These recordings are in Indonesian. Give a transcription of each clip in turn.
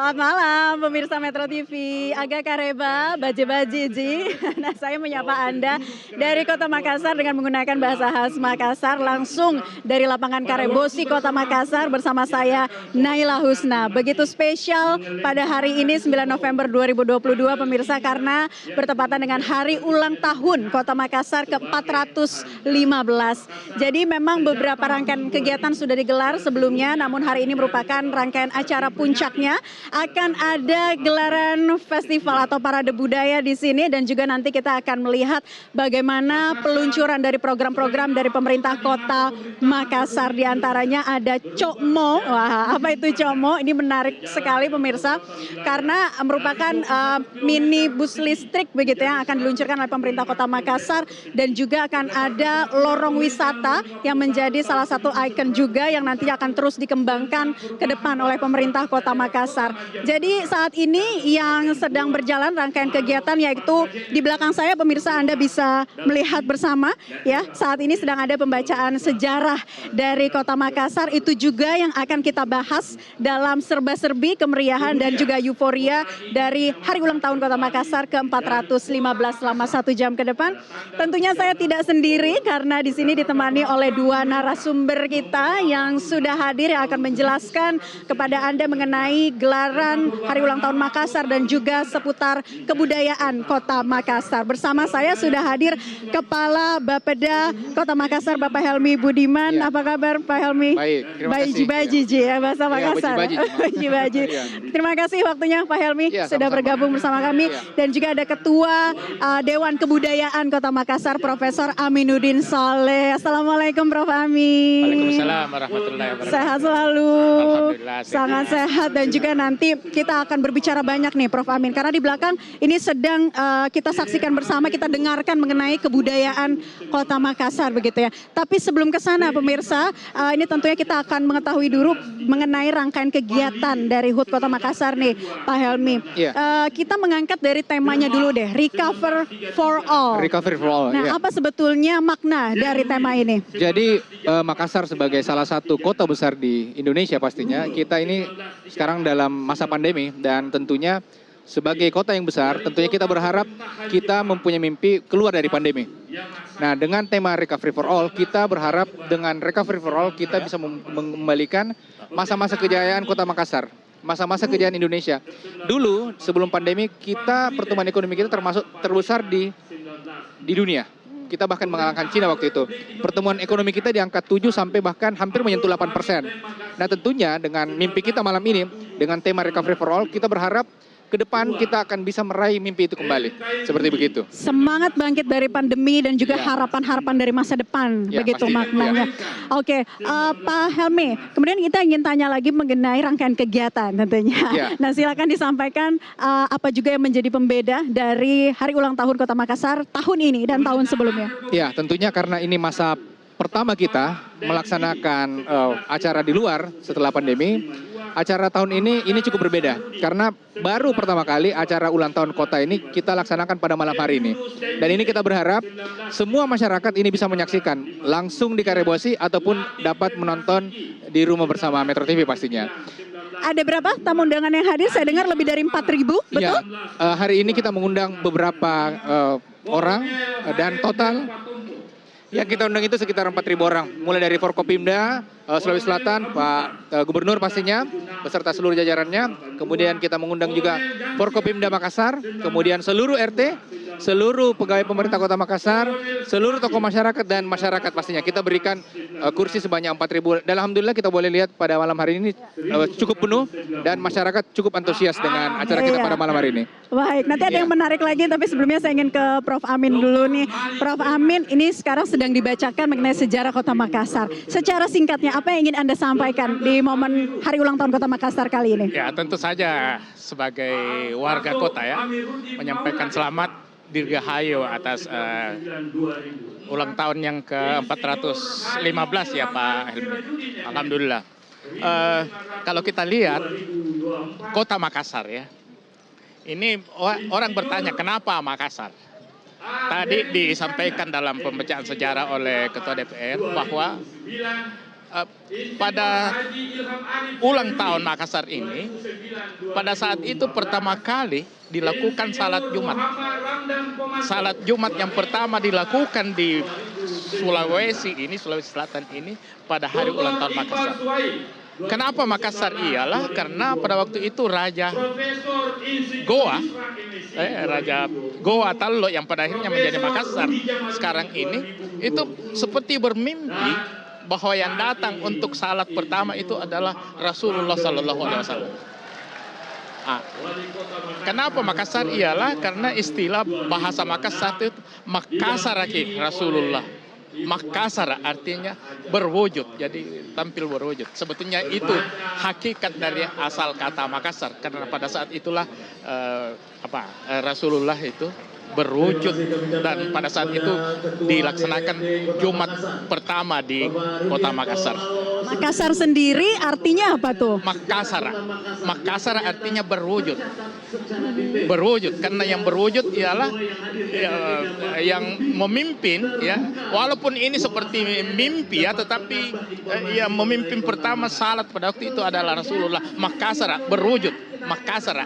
Selamat malam pemirsa Metro TV, agak kareba, baje-baje ji. Nah saya menyapa Anda dari Kota Makassar dengan menggunakan bahasa khas Makassar langsung dari lapangan Karebosi Kota Makassar bersama saya Naila Husna. Begitu spesial pada hari ini 9 November 2022 pemirsa karena bertepatan dengan hari ulang tahun Kota Makassar ke-415. Jadi memang beberapa rangkaian kegiatan sudah digelar sebelumnya namun hari ini merupakan rangkaian acara puncaknya. Akan ada gelaran festival atau parade budaya di sini dan juga nanti kita akan melihat bagaimana peluncuran dari program-program dari pemerintah Kota Makassar. Di antaranya ada Cokmo. Wah, apa itu Cokmo? Ini menarik sekali pemirsa karena merupakan mini bus listrik begitu yang akan diluncurkan oleh pemerintah Kota Makassar dan juga akan ada lorong wisata yang menjadi salah satu ikon juga yang nanti akan terus dikembangkan ke depan oleh pemerintah Kota Makassar. Jadi saat ini yang sedang berjalan rangkaian kegiatan yaitu di belakang saya pemirsa Anda bisa melihat bersama ya. Saat ini sedang ada pembacaan sejarah dari Kota Makassar, itu juga yang akan kita bahas dalam serba-serbi kemeriahan dan juga euforia dari hari ulang tahun Kota Makassar ke-415 selama 1 jam ke depan. Tentunya saya tidak sendiri karena di sini ditemani oleh 2 narasumber kita yang sudah hadir yang akan menjelaskan kepada Anda mengenai gelaran hari ulang tahun Makassar dan juga seputar kebudayaan Kota Makassar. Bersama saya sudah hadir Kepala Bapeda Kota Makassar Bapak Helmi Budiman. Ya. Apa kabar Pak Helmi? Baik, terima kasih. Baji ya bahasa Makassar. Baji. Terima kasih waktunya Pak Helmi sudah bergabung bersama kami dan juga ada Ketua Dewan Kebudayaan Kota Makassar Profesor Aminuddin Saleh. Assalamualaikum Prof Amin. Waalaikumsalam warahmatullahi wabarakatuh. Sehat selalu. Alhamdulillah. Sangat sehat dan juga nanti kita akan berbicara banyak nih Prof Amin karena di belakang ini sedang kita saksikan bersama, kita dengarkan mengenai kebudayaan Kota Makassar begitu ya. Tapi sebelum ke sana pemirsa, ini tentunya kita akan mengetahui dulu mengenai rangkaian kegiatan dari HUT Kota Makassar nih Pak Helmi. Kita mengangkat dari temanya dulu deh, Recover for All. Recover for All. Nah, apa sebetulnya makna dari tema ini? Jadi Makassar sebagai salah satu kota besar di Indonesia pastinya, kita ini sekarang dalam masa pandemi dan tentunya sebagai kota yang besar, tentunya kita berharap kita mempunyai mimpi keluar dari pandemi. Nah, dengan tema Recovery for All, kita berharap dengan Recovery for All kita bisa mengembalikan masa-masa kejayaan Kota Makassar, masa-masa kejayaan Indonesia. Dulu sebelum pandemi kita pertumbuhan ekonomi kita termasuk terbesar di dunia. Kita bahkan mengalahkan Cina waktu itu. Pertumbuhan ekonomi kita di angka 7 sampai bahkan hampir menyentuh 8%. Nah tentunya dengan mimpi kita malam ini, dengan tema Recovery for All, kita berharap ke depan kita akan bisa meraih mimpi itu kembali. Seperti begitu. Semangat bangkit dari pandemi dan juga harapan-harapan dari masa depan. Begitu pasti, maknanya. Oke, Pak Helmi, kemudian kita ingin tanya lagi mengenai rangkaian kegiatan tentunya. Nah silakan disampaikan apa juga yang menjadi pembeda dari hari ulang tahun Kota Makassar tahun ini dan tahun sebelumnya. Ya tentunya karena ini masa pertama kita melaksanakan acara di luar setelah pandemi. Acara tahun ini cukup berbeda karena baru pertama kali acara ulang tahun kota ini kita laksanakan pada malam hari ini. Dan ini kita berharap semua masyarakat ini bisa menyaksikan langsung di Karebosi ataupun dapat menonton di rumah bersama Metro TV pastinya. Ada berapa tamu undangan yang hadir? Saya dengar lebih dari 4.000, betul? Ya, hari ini kita mengundang beberapa orang dan total yang kita undang itu sekitar 4.000 orang. Mulai dari Forkopimda Sulawesi Selatan, Pak Gubernur pastinya, beserta seluruh jajarannya. Kemudian kita mengundang juga Forkopimda Makassar, kemudian seluruh RT, seluruh pegawai pemerintah Kota Makassar, seluruh tokoh masyarakat dan masyarakat pastinya. Kita berikan kursi sebanyak 4.000. Dan alhamdulillah kita boleh lihat pada malam hari ini cukup penuh dan masyarakat cukup antusias dengan acara kita pada malam hari ini. Baik, nanti ada yang menarik lagi tapi sebelumnya saya ingin ke Prof Amin dulu nih. Prof Amin, ini sekarang sedang dibacakan mengenai sejarah Kota Makassar. Secara singkatnya apa yang ingin Anda sampaikan di momen hari ulang tahun Kota Makassar kali ini? Ya, tentu saja sebagai warga kota ya menyampaikan selamat dirgahayu atas ulang tahun yang ke-415 ya Pak Helmi. Alhamdulillah. Kalau kita lihat Kota Makassar ya, ini orang bertanya kenapa Makassar? Tadi disampaikan dalam pembacaan sejarah oleh Ketua DPR bahwa eh, pada ulang tahun Makassar ini, pada saat itu pertama kali dilakukan salat Jumat. Salat Jumat yang pertama dilakukan di Sulawesi Selatan ini pada hari ulang tahun Makassar. Kenapa Makassar? Ialah karena pada waktu itu Raja Goa Tallo yang pada akhirnya menjadi Makassar sekarang ini, itu seperti bermimpi bahwa yang datang untuk salat pertama itu adalah Rasulullah Sallallahu Alaihi Wasallam. Kenapa Makassar? Ialah karena istilah bahasa Makassar itu Makassaraki Rasulullah. Makassar artinya berwujud, jadi tampil berwujud. Sebetulnya itu hakikat dari asal kata Makassar, karena pada saat itulah Rasulullah itu berwujud, dan pada saat itu dilaksanakan Jumat pertama di kota Makassar. Makassar sendiri artinya apa tuh? Makassar artinya berwujud. Berwujud, karena yang berwujud ialah yang memimpin, ya. Walaupun ini seperti mimpi ya, tetapi yang memimpin pertama salat pada waktu itu adalah Rasulullah. Makassar berwujud, Makassar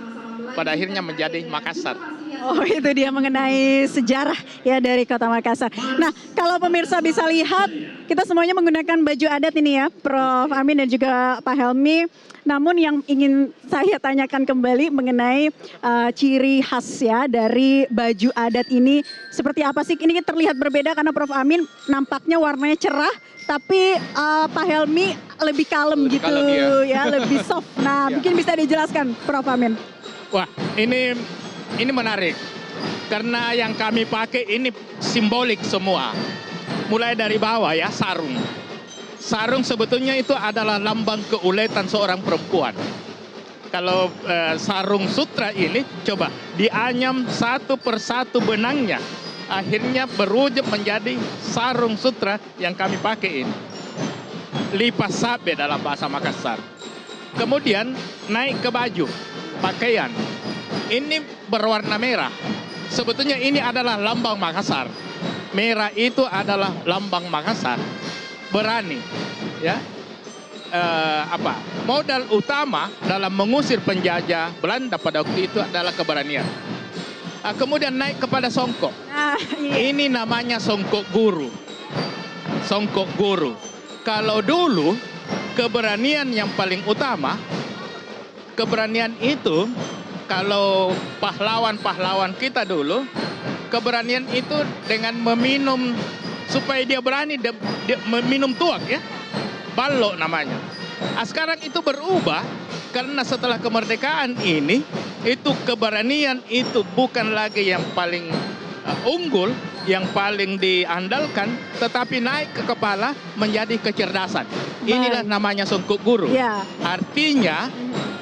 pada akhirnya menjadi Makassar. Oh, itu dia mengenai sejarah ya dari Kota Makassar. Nah, kalau pemirsa bisa lihat, kita semuanya menggunakan baju adat ini ya, Prof. Amin dan juga Pak Helmy. Namun yang ingin saya tanyakan kembali mengenai ciri khas ya dari baju adat ini seperti apa sih? Ini terlihat berbeda karena Prof. Amin nampaknya warnanya cerah, tapi Pak Helmy lebih kalem gitu ya, lebih soft. Nah, mungkin bisa dijelaskan Prof. Amin. Wah, ini menarik, karena yang kami pakai ini simbolik semua. Mulai dari bawah ya, sarung. Sarung sebetulnya itu adalah lambang keuletan seorang perempuan. Kalau sarung sutra ini, coba dianyam satu persatu benangnya. Akhirnya berwujud menjadi sarung sutra yang kami pakai ini. Lipas sabe dalam bahasa Makassar. Kemudian naik ke baju, pakaian. Ini berwarna merah. Sebetulnya ini adalah lambang Makassar. Merah itu adalah lambang Makassar. Berani, ya. Modal utama dalam mengusir penjajah Belanda pada waktu itu adalah keberanian. Kemudian naik kepada songkok. Ini namanya songkok guru. Songkok guru. Kalau dulu keberanian yang paling utama, keberanian itu kalau pahlawan-pahlawan kita dulu, keberanian itu dengan meminum, supaya dia berani, dia meminum tuak ya, balok namanya. Sekarang itu berubah, karena setelah kemerdekaan ini, itu keberanian itu bukan lagi yang paling unggul, yang paling diandalkan, tetapi naik ke kepala menjadi kecerdasan. Inilah namanya songkok guru. Ya. Artinya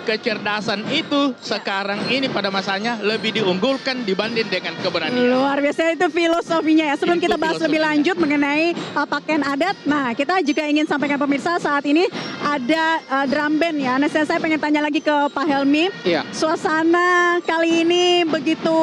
kecerdasan itu sekarang ini pada masanya lebih diunggulkan dibanding dengan keberanian. Luar biasa itu filosofinya ya. Sebelum kita bahas lebih lanjut mengenai pakaian adat, nah kita juga ingin sampaikan pemirsa saat ini ada drum band ya. Nah saya pengen tanya lagi ke Pak Helmy. Iya. Suasana kali ini begitu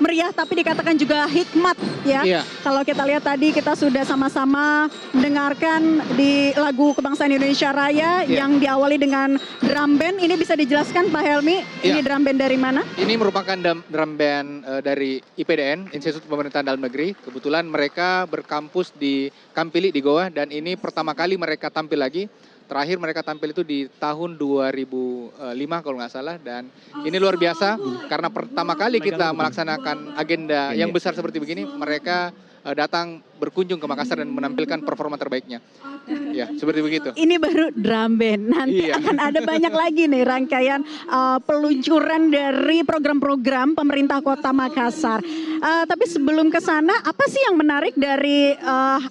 meriah tapi dikatakan juga hikmat ya. Iya. Kalau kita lihat tadi kita sudah sama-sama mendengarkan di lagu Kebangsaan Indonesia Raya yang diawali dengan drum band. Ini bisa dijelaskan Pak Helmy, ini drum band dari mana? Ini merupakan drum band dari IPDN, Institut Pemerintahan Dalam Negeri. Kebetulan mereka berkampus di Kampili di Goa, dan ini pertama kali mereka tampil lagi. Terakhir mereka tampil itu di tahun 2005 kalau nggak salah, dan ini luar biasa karena pertama kali kita melaksanakan agenda yang besar seperti begini, mereka datang berkunjung ke Makassar dan menampilkan performa terbaiknya. Ya, seperti begitu. Ini baru drum band. Nanti akan ada banyak lagi nih rangkaian peluncuran dari program-program pemerintah Kota Makassar. Tapi sebelum ke sana, apa sih yang menarik dari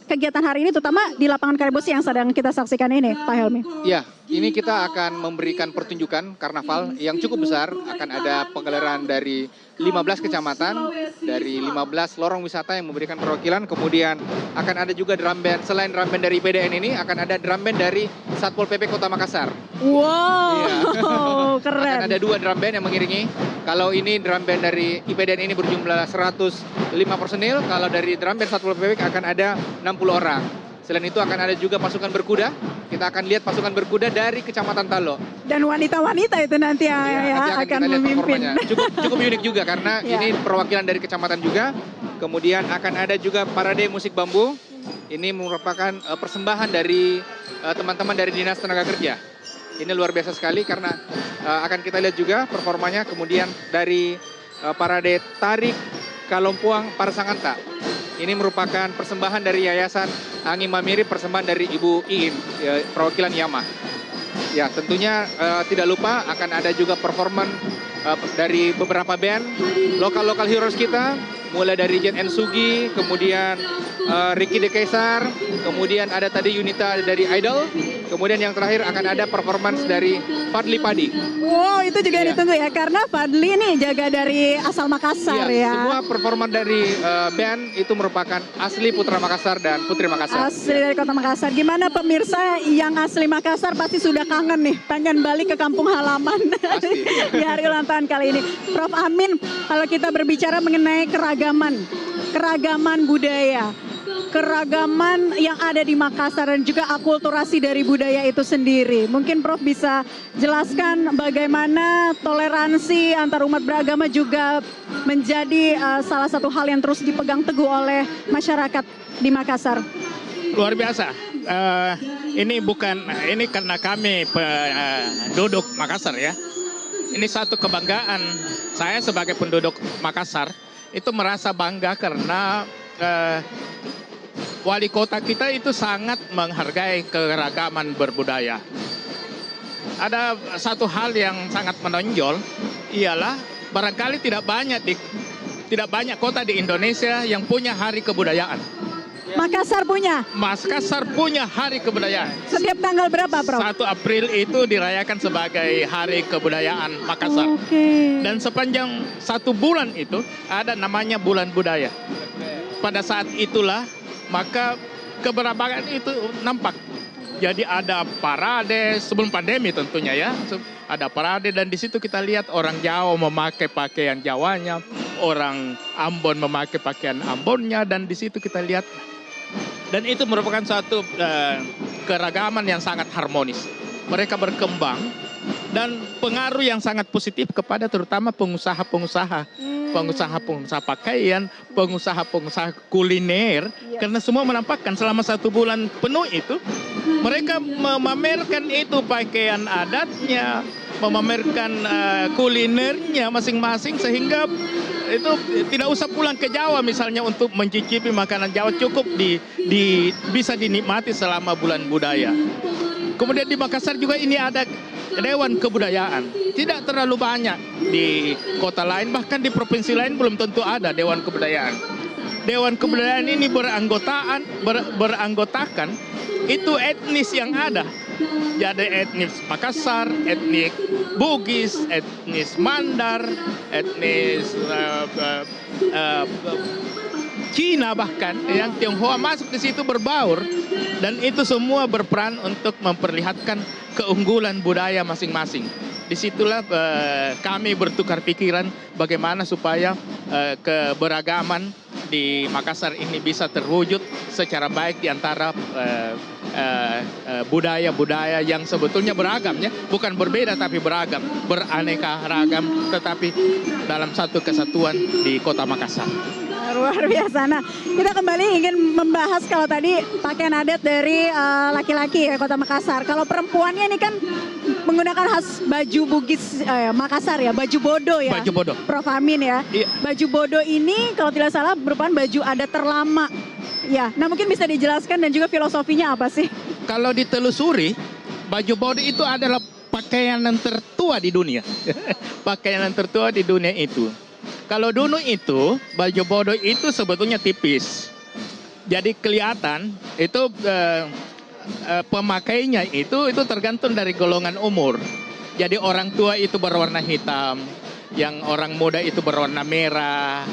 kegiatan hari ini, terutama di lapangan Karebosi yang sedang kita saksikan ini, Pak Helmy? Ya, ini kita akan memberikan pertunjukan karnaval yang cukup besar. Akan ada penggelaran dari 15 kecamatan, dari 15 lorong wisata yang memberikan perwakilan. Kemudian akan ada juga drum band, selain drum band dari IPDN ini, akan ada drum band dari Satpol PP Kota Makassar. Wow, keren. Akan ada 2 drum band yang mengiringi. Kalau ini drum band dari IPDN ini berjumlah 105 personil, kalau dari drum band Satpol PP akan ada 60 orang. Selain itu akan ada juga pasukan berkuda. Kita akan lihat pasukan berkuda dari Kecamatan Talo. Dan wanita-wanita itu nanti Ya, nanti akan kita lihat memimpin. performanya. Cukup unik juga karena Ya. ini perwakilan dari kecamatan juga. Kemudian akan ada juga parade musik bambu. Ini merupakan persembahan dari teman-teman dari Dinas Tenaga Kerja. Ini luar biasa sekali karena akan kita lihat juga performanya. Kemudian dari parade tarik Kalompuang Parsanganta. Ini merupakan persembahan dari Yayasan Angin Mamiri, persembahan dari Ibu Iin, perwakilan Yama. Ya, tentunya tidak lupa akan ada juga performan dari beberapa band lokal heroes kita, mulai dari Jet and Sugi, kemudian Ricky De Kaisar, kemudian ada tadi Yunita dari Idol, kemudian yang terakhir akan ada performance dari Fadli Padi. Wow, itu juga Iya. ditunggu ya, karena Fadli nih jaga dari asal Makassar Iya, ya. semua performan dari band itu merupakan asli Putra Makassar dan Putri Makassar. Asli dari kota Makassar. Gimana pemirsa yang asli Makassar pasti sudah kangen nih, pengen balik ke kampung halaman Pasti. di hari ulang tahun kali ini. Prof Amin, kalau kita berbicara mengenai keragaman budaya, keragaman yang ada di Makassar dan juga akulturasi dari budaya itu sendiri. Mungkin Prof bisa jelaskan bagaimana toleransi antar umat beragama juga menjadi salah satu hal yang terus dipegang teguh oleh masyarakat di Makassar. Luar biasa. Ini karena kami penduduk Makassar ya. Ini satu kebanggaan. Saya sebagai penduduk Makassar itu merasa bangga karena wali kota kita itu sangat menghargai keragaman berbudaya. Ada satu hal yang sangat menonjol, ialah barangkali tidak banyak kota di Indonesia yang punya hari kebudayaan. Makassar punya. Makassar punya hari kebudayaan. Setiap tanggal berapa, Prof? 1 April itu dirayakan sebagai hari kebudayaan Makassar. Oke. Dan sepanjang 1 bulan itu ada namanya bulan budaya. Pada saat itulah maka keberagaman itu nampak. Jadi ada parade sebelum pandemi tentunya ya. Ada parade dan di situ kita lihat orang Jawa memakai pakaian Jawanya, orang Ambon memakai pakaian Ambonnya, dan di situ kita lihat. Dan itu merupakan suatu keragaman yang sangat harmonis. Mereka berkembang dan pengaruh yang sangat positif kepada terutama pengusaha-pengusaha pakaian, pengusaha-pengusaha kuliner, karena semua menampakkan selama 1 bulan penuh itu mereka memamerkan itu pakaian adatnya, memamerkan kulinernya masing-masing, sehingga itu tidak usah pulang ke Jawa misalnya untuk mencicipi makanan Jawa, cukup bisa dinikmati selama bulan budaya. Kemudian di Makassar juga ini ada Dewan Kebudayaan. Tidak terlalu banyak di kota lain, bahkan di provinsi lain belum tentu ada Dewan Kebudayaan. Dewan Kebudayaan ini beranggotakan itu etnis yang ada. Jadi etnis Makassar, etnis Bugis, etnis Mandar, etnis Cina bahkan, yang Tionghoa masuk di situ berbaur, dan itu semua berperan untuk memperlihatkan keunggulan budaya masing-masing. Disitulah kami bertukar pikiran bagaimana supaya keberagaman di Makassar ini bisa terwujud secara baik di antara budaya-budaya yang sebetulnya beragam ya, bukan berbeda tapi beragam, beraneka ragam, tetapi dalam satu kesatuan di kota Makassar. Luar biasa. Nah, kita kembali ingin membahas kalau tadi pakaian adat dari laki-laki ya kota Makassar. Kalau perempuannya ini kan menggunakan khas baju Bugis Makassar ya, baju bodo ya. Baju bodo. Prof Amin ya. Iya. Baju bodo ini kalau tidak salah merupakan baju adat terlama. Ya, nah mungkin bisa dijelaskan dan juga filosofinya apa sih? Kalau ditelusuri, baju bodo itu adalah pakaian yang tertua di dunia. Pakaian yang tertua di dunia itu. Kalau dulu itu, baju bodo itu sebetulnya tipis. Jadi kelihatan itu pemakainya itu tergantung dari golongan umur. Jadi orang tua itu berwarna hitam, yang orang muda itu berwarna merah,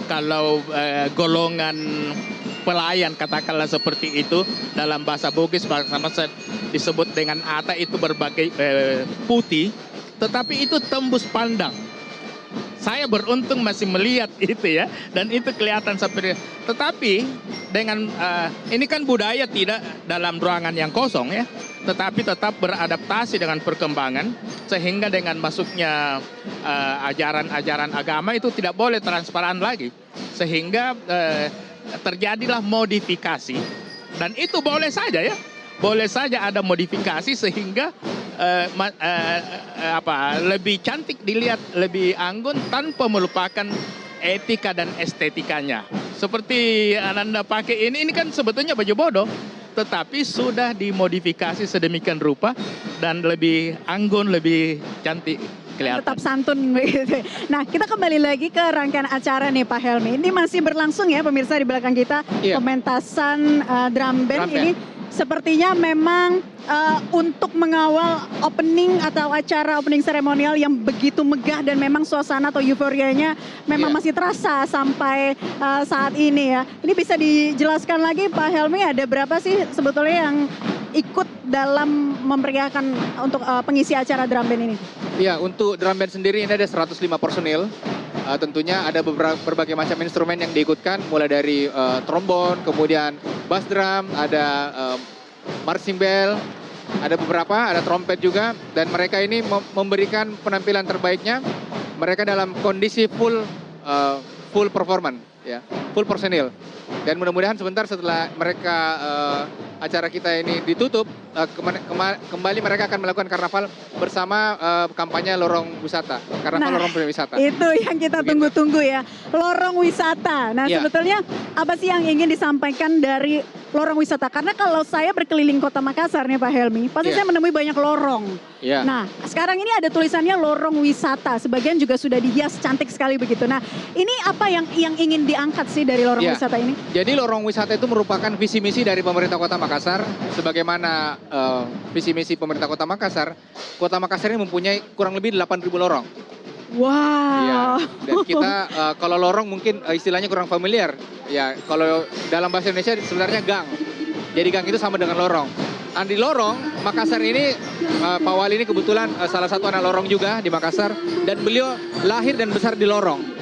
kalau golongan pelayan katakanlah seperti itu, dalam bahasa Bugis sama disebut dengan ata itu berbagai putih, tetapi itu tembus pandang. saya beruntung masih melihat itu ya, dan itu kelihatan sampai. Tetapi dengan ini kan budaya tidak dalam ruangan yang kosong ya, tetapi tetap beradaptasi dengan perkembangan, sehingga dengan masuknya ajaran-ajaran agama itu tidak boleh transparan lagi, sehingga terjadilah modifikasi, dan itu boleh saja ya, boleh saja ada modifikasi sehingga lebih cantik dilihat, lebih anggun tanpa melupakan etika dan estetikanya. Seperti Ananda pakai ini kan sebetulnya baju bodoh, tetapi sudah dimodifikasi sedemikian rupa dan lebih anggun, lebih cantik kelihatan. Tetap santun begitu. Nah, kita kembali lagi ke rangkaian acara nih Pak Helmi. Ini masih berlangsung ya pemirsa di belakang kita, Iya. pementasan drum band ini. Sepertinya memang untuk mengawal opening atau acara opening seremonial yang begitu megah dan memang suasana atau euforianya memang masih terasa sampai saat ini ya. Ini bisa dijelaskan lagi Pak Helmi, ada berapa sih sebetulnya yang ikut dalam memeriahkan untuk pengisi acara drum band ini? Iya, untuk drum band sendiri ini ada 105 personil. Tentunya ada berbagai macam instrumen yang diikutkan, mulai dari trombon, kemudian bass drum, ada marching bell, ada beberapa, ada trompet juga, dan mereka ini memberikan penampilan terbaiknya. Mereka dalam kondisi full performance, ya, full personil. Dan mudah-mudahan sebentar setelah mereka acara kita ini ditutup, kembali mereka akan melakukan karnaval bersama kampanye lorong wisata, karnaval lorong wisata. Itu yang kita tunggu-tunggu ya, lorong wisata. Nah, sebetulnya apa sih yang ingin disampaikan dari lorong wisata? Karena kalau saya berkeliling Kota Makassar nih Pak Helmi, pasti saya menemui banyak lorong. Nah, sekarang ini ada tulisannya lorong wisata, sebagian juga sudah dihias cantik sekali begitu. Nah, ini apa yang ingin diangkat sih dari lorong wisata ini? Jadi lorong wisata itu merupakan visi misi dari pemerintah Kota Makassar. Sebagaimana visi misi pemerintah Kota Makassar ini mempunyai kurang lebih 8.000 lorong. Wow. Ya, dan kita kalau lorong mungkin istilahnya kurang familiar. Ya, kalau dalam bahasa Indonesia sebenarnya gang. Jadi gang itu sama dengan lorong. Di lorong Makassar ini Pak Wali ini kebetulan salah satu anak lorong juga di Makassar, dan beliau lahir dan besar di lorong.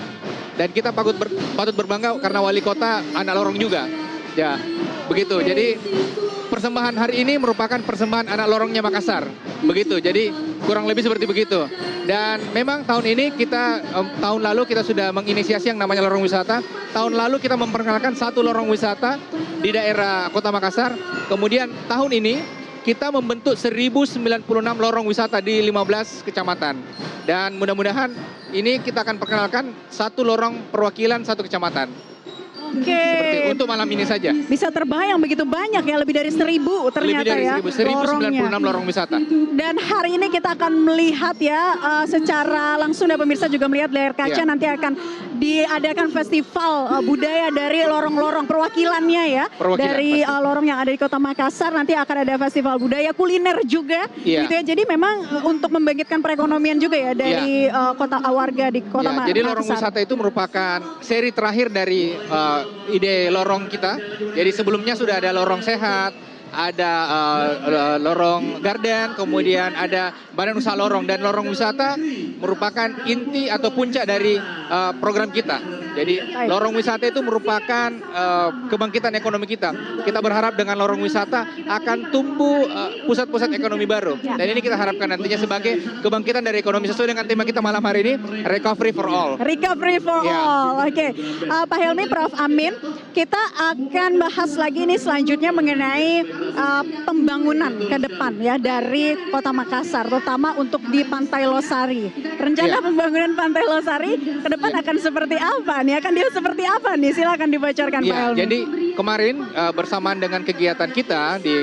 Dan kita patut berbangga karena wali kota anak lorong juga. Ya, begitu. Jadi persembahan hari ini merupakan persembahan anak lorongnya Makassar. Begitu. Jadi kurang lebih seperti begitu. Dan memang tahun ini tahun lalu kita sudah menginisiasi yang namanya lorong wisata. Tahun lalu kita memperkenalkan satu lorong wisata di daerah Kota Makassar. Kemudian tahun ini kita membentuk 1096 lorong wisata di 15 kecamatan. Dan mudah-mudahan ini kita akan perkenalkan satu lorong perwakilan satu kecamatan. Oke. Seperti untuk malam ini saja. Bisa terbayang begitu banyak ya, lebih dari 1.000 ternyata ya. Lebih dari 1096 lorong wisata. Dan hari ini kita akan melihat ya secara langsung, dan pemirsa juga melihat layar kaca, nanti akan diadakan festival budaya dari lorong-lorong perwakilannya ya. Dari lorong yang ada di Kota Makassar, nanti akan ada festival budaya, kuliner juga gitu ya. Jadi memang untuk membangkitkan perekonomian juga ya dari kota warga di Kota Makassar. Jadi lorong wisata itu merupakan seri terakhir dari ide lorong kita. Jadi sebelumnya sudah ada lorong sehat, ada lorong garden, kemudian ada badan usaha lorong, dan lorong wisata merupakan inti atau puncak dari program kita. Jadi lorong wisata itu merupakan kebangkitan ekonomi kita. Kita berharap dengan lorong wisata akan tumbuh pusat-pusat ekonomi baru. Dan ini kita harapkan nantinya sebagai kebangkitan dari ekonomi, sesuai dengan tema kita malam hari ini, Recovery for All. Recovery for all. Oke. Pak Helmi, Prof. Amin, kita akan bahas lagi nih selanjutnya mengenai pembangunan ke depan ya dari Kota Makassar, terutama untuk di Pantai Losari. Rencana pembangunan Pantai Losari ke depan akan seperti apa nih? Akan dia seperti apa nih? Silakan dibocorkan Pak Helmi. Jadi kemarin bersamaan dengan kegiatan kita di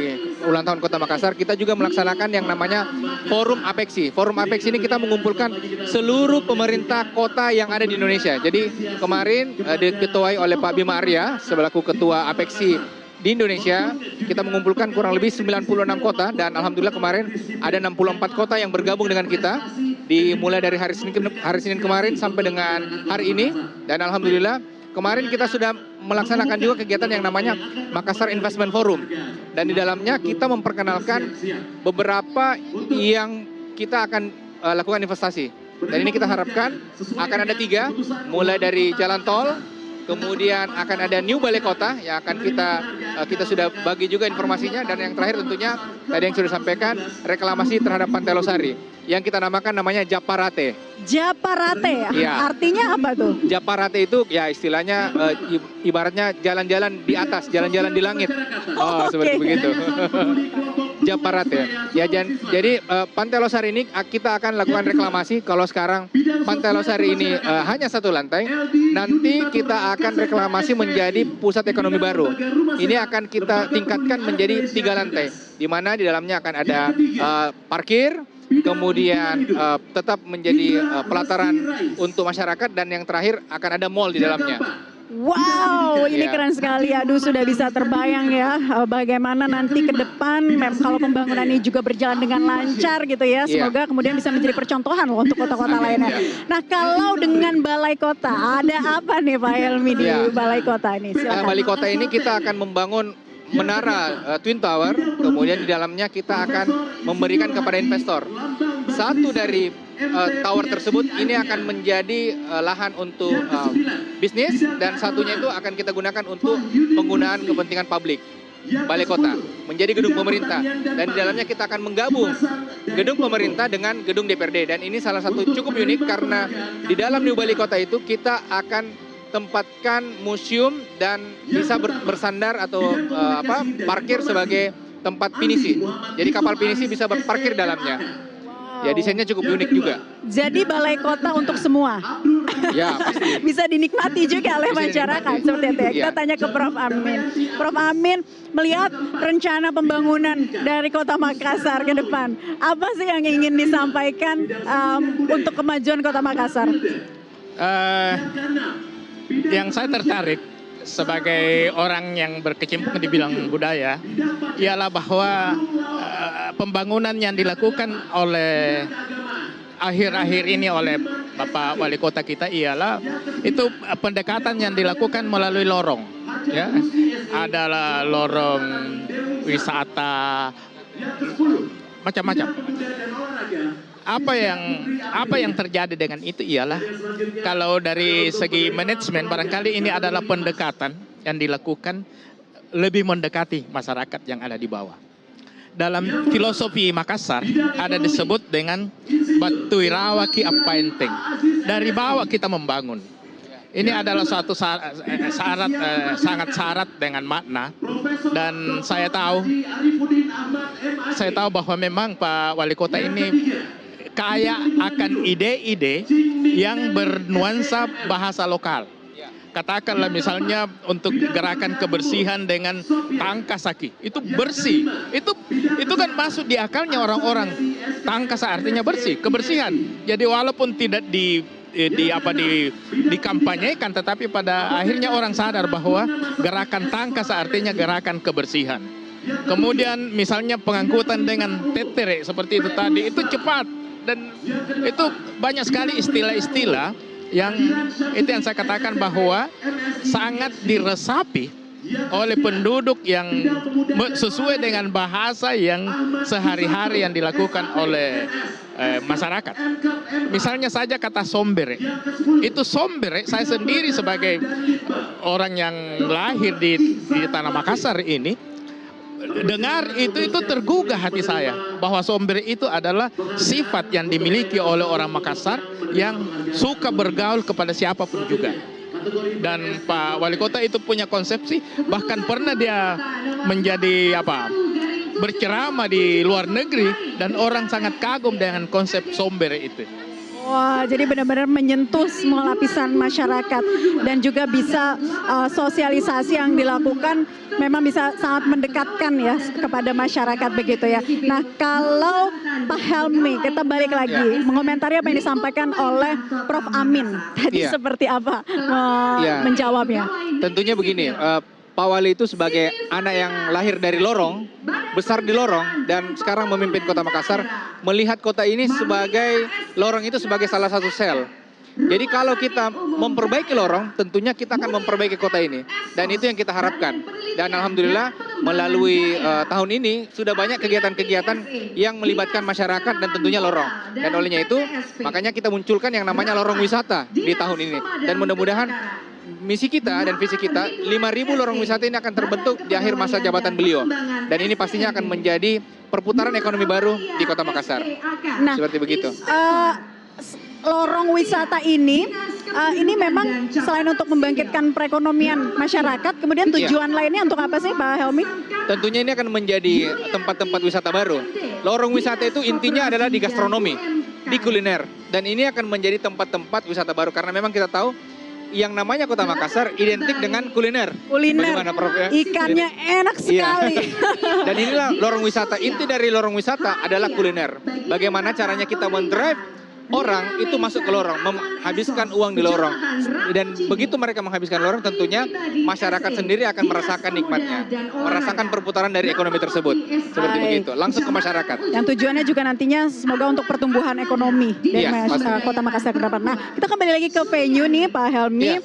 ulang tahun Kota Makassar, kita juga melaksanakan yang namanya Forum Apexi. Forum Apexi ini kita mengumpulkan seluruh pemerintah kota yang ada di Indonesia. Jadi kemarin diketuai oleh Pak Bima Arya selaku Ketua Apexi di Indonesia. Kita mengumpulkan kurang lebih 96 kota, dan alhamdulillah kemarin ada 64 kota yang bergabung dengan kita, dimulai dari hari Senin kemarin sampai dengan hari ini. Dan alhamdulillah kemarin kita sudah melaksanakan juga kegiatan yang namanya Makassar Investment Forum, dan di dalamnya kita memperkenalkan beberapa yang kita akan lakukan investasi. Dan ini kita harapkan akan ada 3, mulai dari jalan tol, kemudian akan ada New Balai Kota yang akan kita sudah bagi juga informasinya, dan yang terakhir tentunya tadi yang sudah disampaikan reklamasi terhadap Pantai Losari yang kita namanya Japarate. Japarate, Iya. artinya apa tuh? Japarate itu ya istilahnya ibaratnya jalan-jalan di atas, jalan-jalan di langit. Oh, seperti Oke. begitu. Japarate. Ya jadi Pantai Losari ini kita akan lakukan reklamasi. Kalau sekarang Pantai Losari ini hanya 1 lantai, nanti kita akan reklamasi menjadi pusat ekonomi baru. Ini akan kita tingkatkan menjadi 3 lantai, di mana di dalamnya akan ada parkir, kemudian tetap menjadi pelataran untuk masyarakat, dan yang terakhir akan ada mall di dalamnya. Wow, ini Iya. keren sekali. Aduh, sudah bisa terbayang ya bagaimana nanti ke depan kalau pembangunan ini juga berjalan dengan lancar gitu ya. Iya. Semoga kemudian bisa menjadi percontohan loh untuk kota-kota lainnya. Nah, kalau dengan Balai Kota, ada apa nih Pak Helmi di Iya. Balai Kota ini? Silakan. Balai Kota ini kita akan membangun menara Twin Tower, kemudian di dalamnya kita akan memberikan kepada investor. Satu dari tower tersebut ini akan menjadi lahan untuk bisnis, dan satunya itu akan kita gunakan untuk penggunaan kepentingan publik. Balai Kota menjadi gedung pemerintah, dan di dalamnya kita akan menggabung gedung pemerintah dengan gedung DPRD, dan ini salah satu cukup unik karena di dalam New Balai Kota itu kita akan tempatkan museum dan bisa bersandar atau parkir sebagai tempat pinisi. Jadi kapal pinisi bisa berparkir dalamnya. Ya, desainnya cukup unik juga. Jadi Balai Kota untuk semua. Ya, pasti. Bisa dinikmati juga oleh Bisa masyarakat dinikmati. seperti itu ya. Kita Iya. tanya ke Prof. Amin. Prof. Amin, melihat rencana pembangunan dari Kota Makassar ke depan, apa sih yang ingin disampaikan untuk kemajuan Kota Makassar? Yang saya tertarik sebagai orang yang berkecimpung di bidang budaya ialah bahwa pembangunan yang dilakukan oleh akhir-akhir ini oleh Bapak Wali Kota kita ialah itu pendekatan yang dilakukan melalui lorong, ya. Adalah lorong wisata macam-macam. Apa yang terjadi dengan itu ialah kalau dari segi manajemen barangkali ini adalah pendekatan yang dilakukan lebih mendekati masyarakat yang ada di bawah. Dalam filosofi Makassar ada disebut dengan batu irawaki apaenteng. Dari bawah kita membangun. Ini adalah suatu sangat syarat dengan makna, dan saya tahu bahwa memang Pak Wali Kota ini kaya akan ide-ide yang bernuansa bahasa lokal. Katakanlah misalnya untuk gerakan kebersihan dengan tangkasaki, itu bersih. Itu kan masuk di akalnya orang-orang. Tangkasa artinya bersih, kebersihan. Jadi walaupun tidak dikampanyekan, tetapi pada akhirnya orang sadar bahwa gerakan tangkasa artinya gerakan kebersihan. Kemudian misalnya pengangkutan dengan tetere seperti itu tadi, itu cepat. Dan itu banyak sekali istilah-istilah yang saya katakan bahwa sangat diresapi oleh penduduk yang sesuai dengan bahasa yang sehari-hari yang dilakukan oleh masyarakat. Misalnya saja kata sombere. Itu sombere, saya sendiri sebagai orang yang lahir di tanah Makassar ini, dengar itu tergugah hati saya bahwa sombere itu adalah sifat yang dimiliki oleh orang Makassar yang suka bergaul kepada siapapun juga. Dan Pak Wali Kota itu punya konsepsi, bahkan pernah dia menjadi berceramah di luar negeri, dan orang sangat kagum dengan konsep sombere itu. Wah, jadi benar-benar menyentuh semua lapisan masyarakat, dan juga bisa sosialisasi yang dilakukan memang bisa sangat mendekatkan ya kepada masyarakat begitu ya. Nah, kalau Pak Helmi, kita balik lagi mengomentari apa yang disampaikan oleh Prof. Amin tadi, seperti apa menjawabnya? Tentunya begini, Pak Wali itu sebagai anak yang lahir dari lorong, besar di lorong, dan sekarang memimpin Kota Makassar, melihat kota ini sebagai lorong itu sebagai salah satu sel. Jadi kalau kita memperbaiki lorong, tentunya kita akan memperbaiki kota ini. Dan itu yang kita harapkan. Dan alhamdulillah melalui tahun ini sudah banyak kegiatan-kegiatan yang melibatkan masyarakat dan tentunya lorong. Dan olehnya itu makanya kita munculkan yang namanya lorong wisata di tahun ini. Dan mudah-mudahan misi kita dan visi kita 5.000 lorong wisata ini akan terbentuk di akhir masa jabatan beliau. Dan ini pastinya akan menjadi perputaran ekonomi baru di Kota Makassar. Nah, seperti begitu. Lorong wisata ini memang selain untuk membangkitkan perekonomian masyarakat, kemudian tujuan lainnya untuk apa sih Pak Helmi? Tentunya ini akan menjadi tempat-tempat wisata baru. Lorong wisata itu intinya adalah di gastronomi, di kuliner. Dan ini akan menjadi tempat-tempat wisata baru karena memang kita tahu yang namanya Kota Makassar identik dengan kuliner. Bagaimana, Prof, ya? Ikannya enak sekali. Iya. Dan inilah lorong wisata. Inti dari lorong wisata adalah kuliner. Bagaimana caranya kita mendrive orang itu masuk ke lorong, menghabiskan uang di lorong. Dan begitu mereka menghabiskan lorong, tentunya masyarakat sendiri akan merasakan nikmatnya, merasakan perputaran dari ekonomi tersebut. Seperti begitu, langsung ke masyarakat. Yang tujuannya juga nantinya semoga untuk pertumbuhan ekonomi dari Kota Makassar ke depan. Nah, kita kembali lagi ke venue nih Pak Helmi.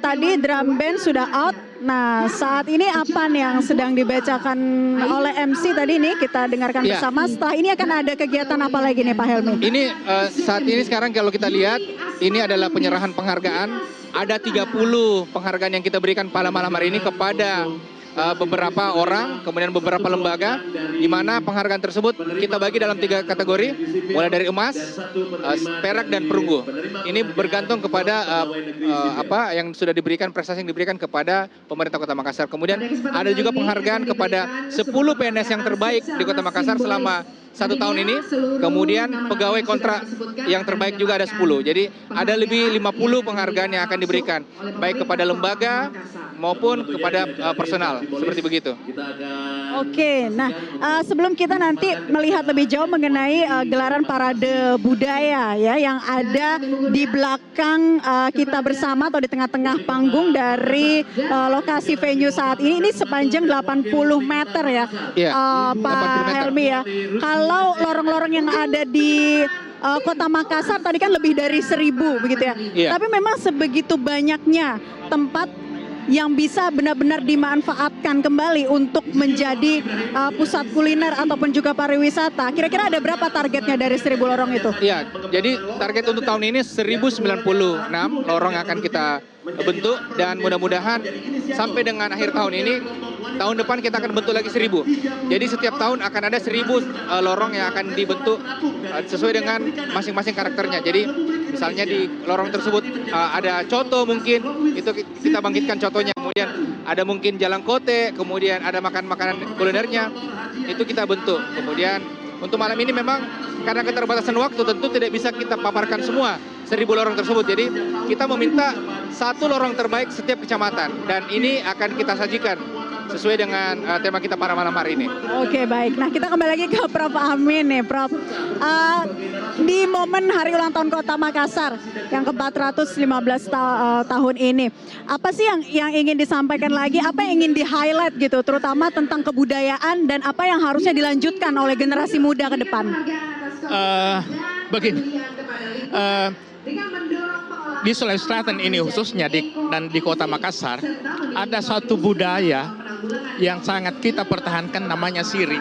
Tadi drum band sudah out. Nah, saat ini apa nih yang sedang dibacakan oleh MC tadi nih kita dengarkan bersama. Setelah ini akan ada kegiatan apa lagi nih Pak Helmi? Ini saat ini sekarang kalau kita lihat ini adalah penyerahan penghargaan. Ada 30 penghargaan yang kita berikan pada malam hari ini kepada beberapa orang, kemudian beberapa lembaga, di mana penghargaan tersebut kita bagi dalam 3 kategori, mulai dari emas, perak dan perunggu. Ini bergantung kepada apa yang sudah diberikan, prestasi yang diberikan kepada pemerintah Kota Makassar. Kemudian ada juga penghargaan kepada 10 PNS yang terbaik di Kota Makassar selama 1 tahun ini. Kemudian pegawai kontrak yang terbaik juga ada 10. Jadi ada lebih 50 penghargaan yang akan diberikan, baik kepada lembaga maupun kepada personal, seperti begitu. Oke, nah sebelum kita nanti melihat lebih jauh mengenai gelaran parade budaya ya yang ada di belakang kita bersama atau di tengah-tengah panggung dari lokasi venue saat ini sepanjang 80 meter ya, Pak Helmi ya. Kalau lorong-lorong yang ada di Kota Makassar tadi kan lebih dari 1.000 begitu ya. Tapi memang sebegitu banyaknya tempat yang bisa benar-benar dimanfaatkan kembali untuk menjadi pusat kuliner ataupun juga pariwisata. Kira-kira ada berapa targetnya dari 1.000 lorong itu? Iya, jadi target untuk tahun ini 1.096 lorong akan kita bentuk dan mudah-mudahan sampai dengan akhir tahun ini, tahun depan kita akan bentuk lagi 1.000. Jadi setiap tahun akan ada 1.000 lorong yang akan dibentuk sesuai dengan masing-masing karakternya. Jadi misalnya di lorong tersebut ada coto mungkin, itu kita bangkitkan cotonya. Kemudian ada mungkin jalan kote, kemudian ada makanan kulinernya, itu kita bentuk. Kemudian untuk malam ini memang karena keterbatasan waktu tentu tidak bisa kita paparkan semua 1.000 lorong tersebut. Jadi kita meminta 1 lorong terbaik setiap kecamatan dan ini akan kita sajikan sesuai dengan tema kita pada malam hari ini. Oke, baik. Nah, kita kembali lagi ke Prof Amin nih, Prof. Di momen Hari Ulang Tahun Kota Makassar yang ke-415 tahun ini, apa sih yang ingin disampaikan lagi? Apa yang ingin di-highlight gitu, terutama tentang kebudayaan dan apa yang harusnya dilanjutkan oleh generasi muda ke depan? Begini, di Sulawesi Selatan ini khususnya dan di Kota Makassar ada satu budaya yang sangat kita pertahankan, namanya siri.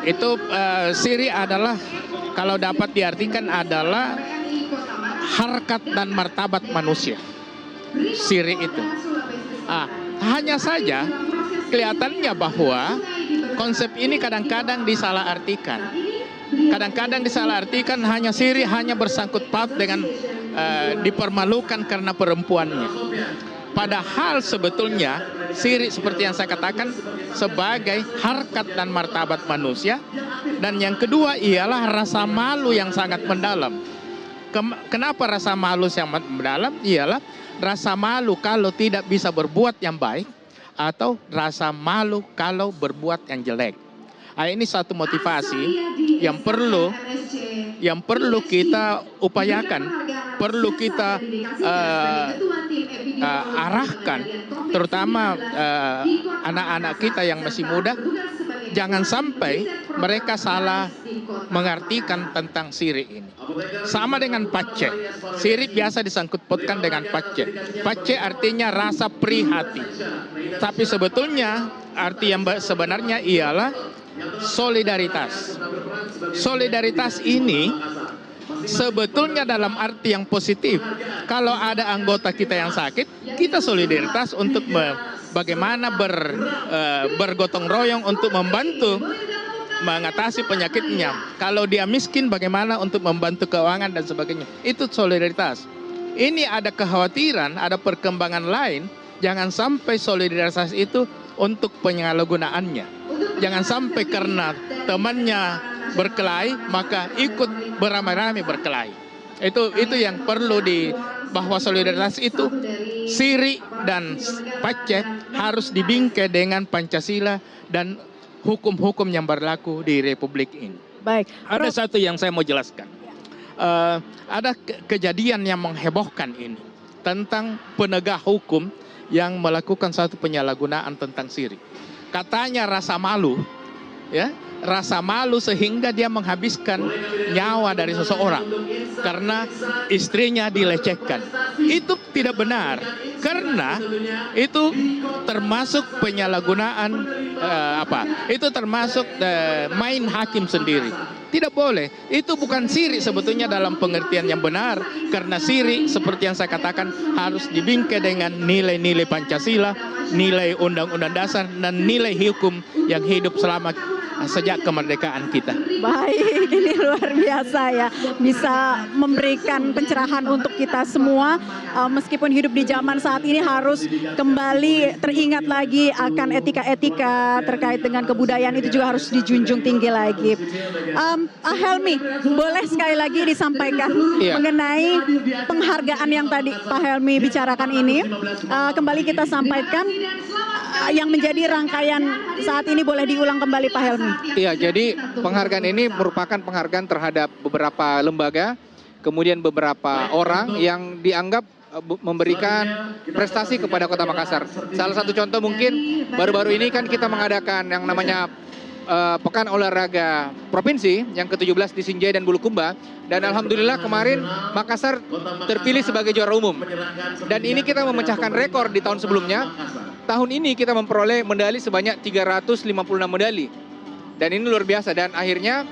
Itu siri adalah kalau dapat diartikan adalah harkat dan martabat manusia. Siri itu. Hanya saja kelihatannya bahwa konsep ini kadang-kadang disalahartikan. Kadang-kadang disalahartikan hanya siri hanya bersangkut paut dengan dipermalukan karena perempuannya. Padahal sebetulnya siri seperti yang saya katakan sebagai harkat dan martabat manusia. Dan yang kedua ialah rasa malu yang sangat mendalam. Kenapa rasa malu yang mendalam? Ialah rasa malu kalau tidak bisa berbuat yang baik atau rasa malu kalau berbuat yang jelek. Ini satu motivasi yang perlu kita upayakan, perlu kita arahkan, terutama anak-anak kita yang masih muda, jangan sampai mereka salah mengartikan tentang siri ini. sama dengan pace. Siri biasa disangkut pautkan dengan pace. Pace artinya rasa prihati. Tapi sebetulnya arti yang sebenarnya ialah solidaritas. Solidaritas ini sebetulnya dalam arti yang positif. Kalau ada anggota kita yang sakit, kita solidaritas untuk bagaimana bergotong royong untuk membantu mengatasi penyakitnya. Kalau dia miskin, bagaimana untuk membantu keuangan dan sebagainya. Itu solidaritas. Ini ada kekhawatiran, ada perkembangan lain. Jangan sampai solidaritas itu untuk penyalahgunaannya. Jangan sampai karena temannya berkelahi, maka ikut beramai-ramai berkelahi. Itu yang perlu bahwa solidaritas itu Siri dan Pace harus dibingkai dengan Pancasila dan hukum-hukum yang berlaku di Republik ini. Baik. Ada satu yang saya mau jelaskan. Ada kejadian yang menghebohkan ini tentang penegak hukum yang melakukan satu penyalahgunaan tentang Siri. Katanya rasa malu, ya, rasa malu sehingga dia menghabiskan nyawa dari seseorang karena istrinya dilecehkan. Itu tidak benar, karena itu termasuk penyalahgunaan itu termasuk main hakim sendiri. Tidak boleh. Itu bukan Siri sebetulnya dalam pengertian yang benar, karena Siri seperti yang saya katakan harus dibingkai dengan nilai-nilai Pancasila, nilai Undang-Undang Dasar, dan nilai hukum yang hidup selama sejak kemerdekaan kita. Baik, ini luar biasa ya, bisa memberikan pencerahan untuk kita semua. Meskipun hidup di zaman saat ini harus kembali teringat lagi akan etika-etika terkait dengan kebudayaan, itu juga harus dijunjung tinggi lagi. Helmi, boleh sekali lagi disampaikan mengenai penghargaan yang tadi Pak Helmi bicarakan ini. Kembali kita sampaikan yang menjadi rangkaian saat ini, boleh diulang kembali Pak Helmi. Iya, jadi penghargaan ini merupakan penghargaan terhadap beberapa lembaga, kemudian beberapa orang yang dianggap memberikan prestasi kepada Kota Makassar. Salah satu contoh mungkin baru-baru ini kan kita mengadakan yang namanya Pekan Olahraga Provinsi yang ke-17 di Sinjai dan Bulukumba, dan alhamdulillah kemarin Makassar terpilih sebagai juara umum. Dan ini kita memecahkan rekor di tahun sebelumnya. Tahun ini kita memperoleh medali sebanyak 356 medali. Dan ini luar biasa, dan akhirnya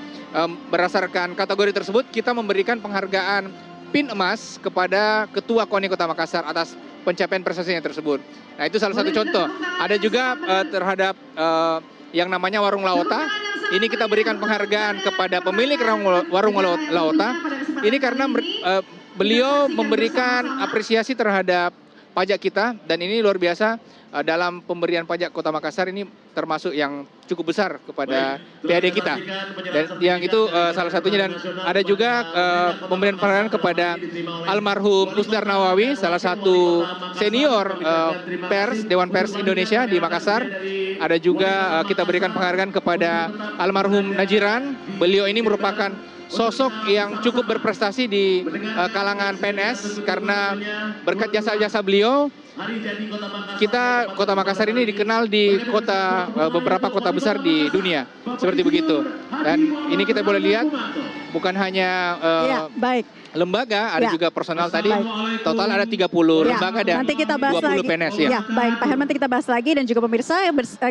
berdasarkan kategori tersebut kita memberikan penghargaan PIN emas kepada Ketua KONI Kota Makassar atas pencapaian prestasinya tersebut. Nah, itu salah satu contoh. Ada juga terhadap yang namanya Warung Laota. Ini kita berikan penghargaan kepada pemilik Warung Laota. Ini karena beliau memberikan apresiasi terhadap pajak kita, dan ini luar biasa. Dalam pemberian pajak Kota Makassar ini termasuk yang cukup besar kepada PAD kita, dan yang itu salah satunya. Dan ada juga pemberian penghargaan kepada almarhum Usdar Nawawi, salah satu senior pers Dewan Pers Indonesia di Makassar. Ada juga kita berikan penghargaan kepada almarhum Najiran. Beliau ini merupakan sosok yang cukup berprestasi di kalangan PNS, karena berkat jasa-jasa beliau kita Kota Makassar ini dikenal di beberapa kota besar di dunia, seperti begitu. Dan ini kita boleh lihat bukan hanya lembaga, ada juga personal tadi. Total ada 30 lembaga dan nanti kita bahas 20 lagi. PNS Ya, baik Pak Helmi, nanti kita bahas lagi, dan juga pemirsa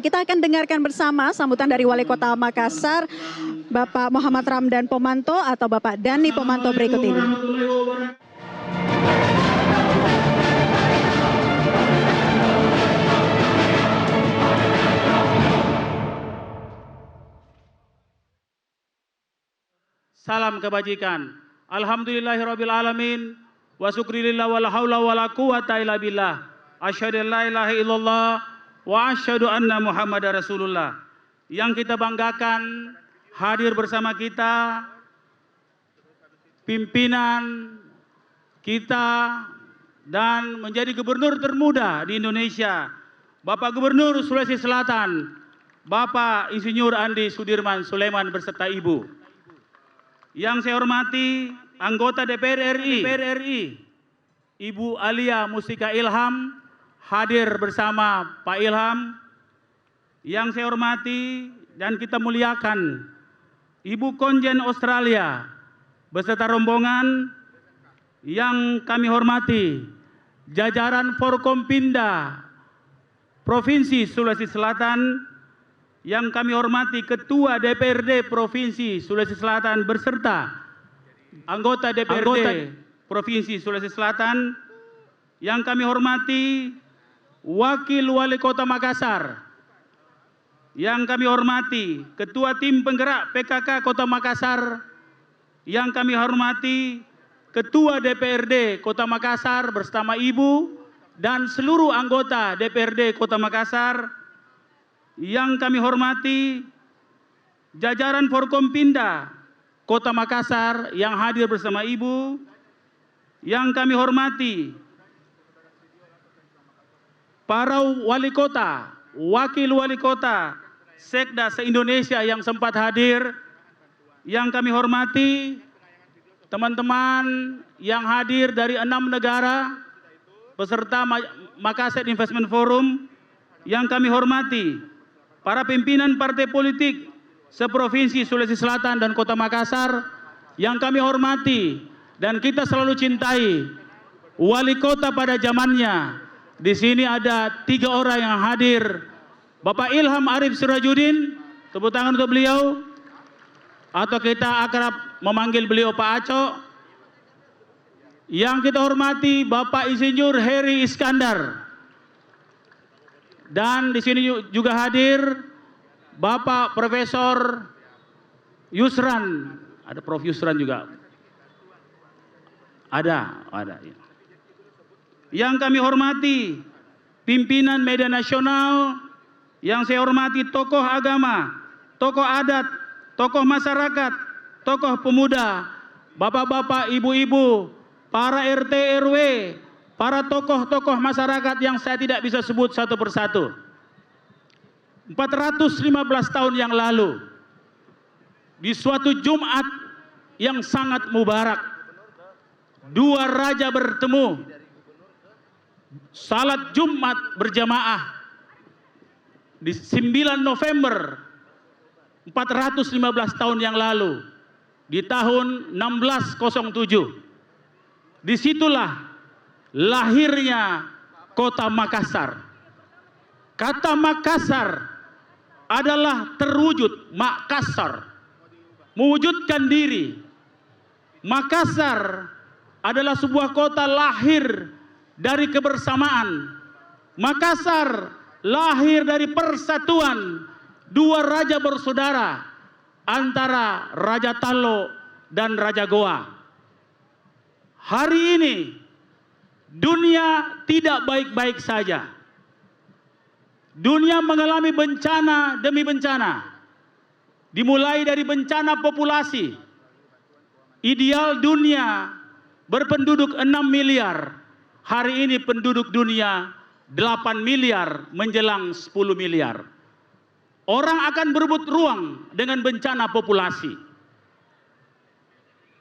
kita akan dengarkan bersama sambutan dari Wali Kota Makassar, Bapak Muhammad Ramdan Pomanto atau Bapak Dani Pomanto berikut ini. Salam kebajikan. Alhamdulillahirabbil alamin wa syukurillah wala haula wala quwata illa billah. Asyhadu an la ilaha illallah wa asyhadu anna Muhammadar Rasulullah. Yang kita banggakan hadir bersama kita pimpinan kita dan menjadi gubernur termuda di Indonesia, Bapak Gubernur Sulawesi Selatan, Bapak Insinyur Andi Sudirman Sulaiman beserta Ibu. Yang saya hormati anggota DPR RI, Ibu Alia Mustika Ilham, hadir bersama Pak Ilham. Yang saya hormati dan kita muliakan Ibu Konjen Australia, beserta rombongan yang kami hormati, jajaran Forkompinda Provinsi Sulawesi Selatan, yang kami hormati Ketua DPRD Provinsi Sulawesi Selatan beserta anggota DPRD Provinsi Sulawesi Selatan, yang kami hormati Wakil Wali Kota Makassar, yang kami hormati Ketua Tim Penggerak PKK Kota Makassar, yang kami hormati Ketua DPRD Kota Makassar bersama Ibu dan seluruh anggota DPRD Kota Makassar, yang kami hormati jajaran Forkompinda Kota Makassar yang hadir bersama Ibu, yang kami hormati para wali kota, wakil wali kota, Sekda se-Indonesia yang sempat hadir, yang kami hormati teman-teman yang hadir dari 6 negara beserta Makassar Investment Forum, yang kami hormati para pimpinan partai politik seprovinsi Sulawesi Selatan dan Kota Makassar, yang kami hormati dan kita selalu cintai wali kota pada zamannya. Di sini ada 3 orang yang hadir. Bapak Ilham Arif Sirajuddin, tepuk tangan untuk beliau, atau kita akrab memanggil beliau Pak Aco. Yang kita hormati Bapak Insinyur Heri Iskandar. Dan di sini juga hadir Bapak Profesor Yusran. Ada Prof Yusran juga. Ada. Ya. Yang kami hormati pimpinan media nasional, yang saya hormati tokoh agama, tokoh adat, tokoh masyarakat, tokoh pemuda, bapak-bapak, ibu-ibu, para RT RW, para tokoh-tokoh masyarakat yang saya tidak bisa sebut satu persatu. 415 tahun yang lalu, di suatu Jumat yang sangat mubarak, 2 raja bertemu, salat Jumat berjamaah di 9 November 415 tahun yang lalu, di tahun 1607. Disitulah lahirnya Kota Makassar. Kata Makassar adalah terwujud Makassar, mewujudkan diri. Makassar adalah sebuah kota lahir dari kebersamaan. Makassar lahir dari persatuan 2 raja bersaudara antara Raja Talo dan Raja Goa. Hari ini dunia tidak baik-baik saja. Dunia mengalami bencana demi bencana. Dimulai dari bencana populasi. Ideal dunia berpenduduk 6 miliar. Hari ini penduduk dunia 8 miliar menjelang 10 miliar. Orang akan berebut ruang dengan bencana populasi.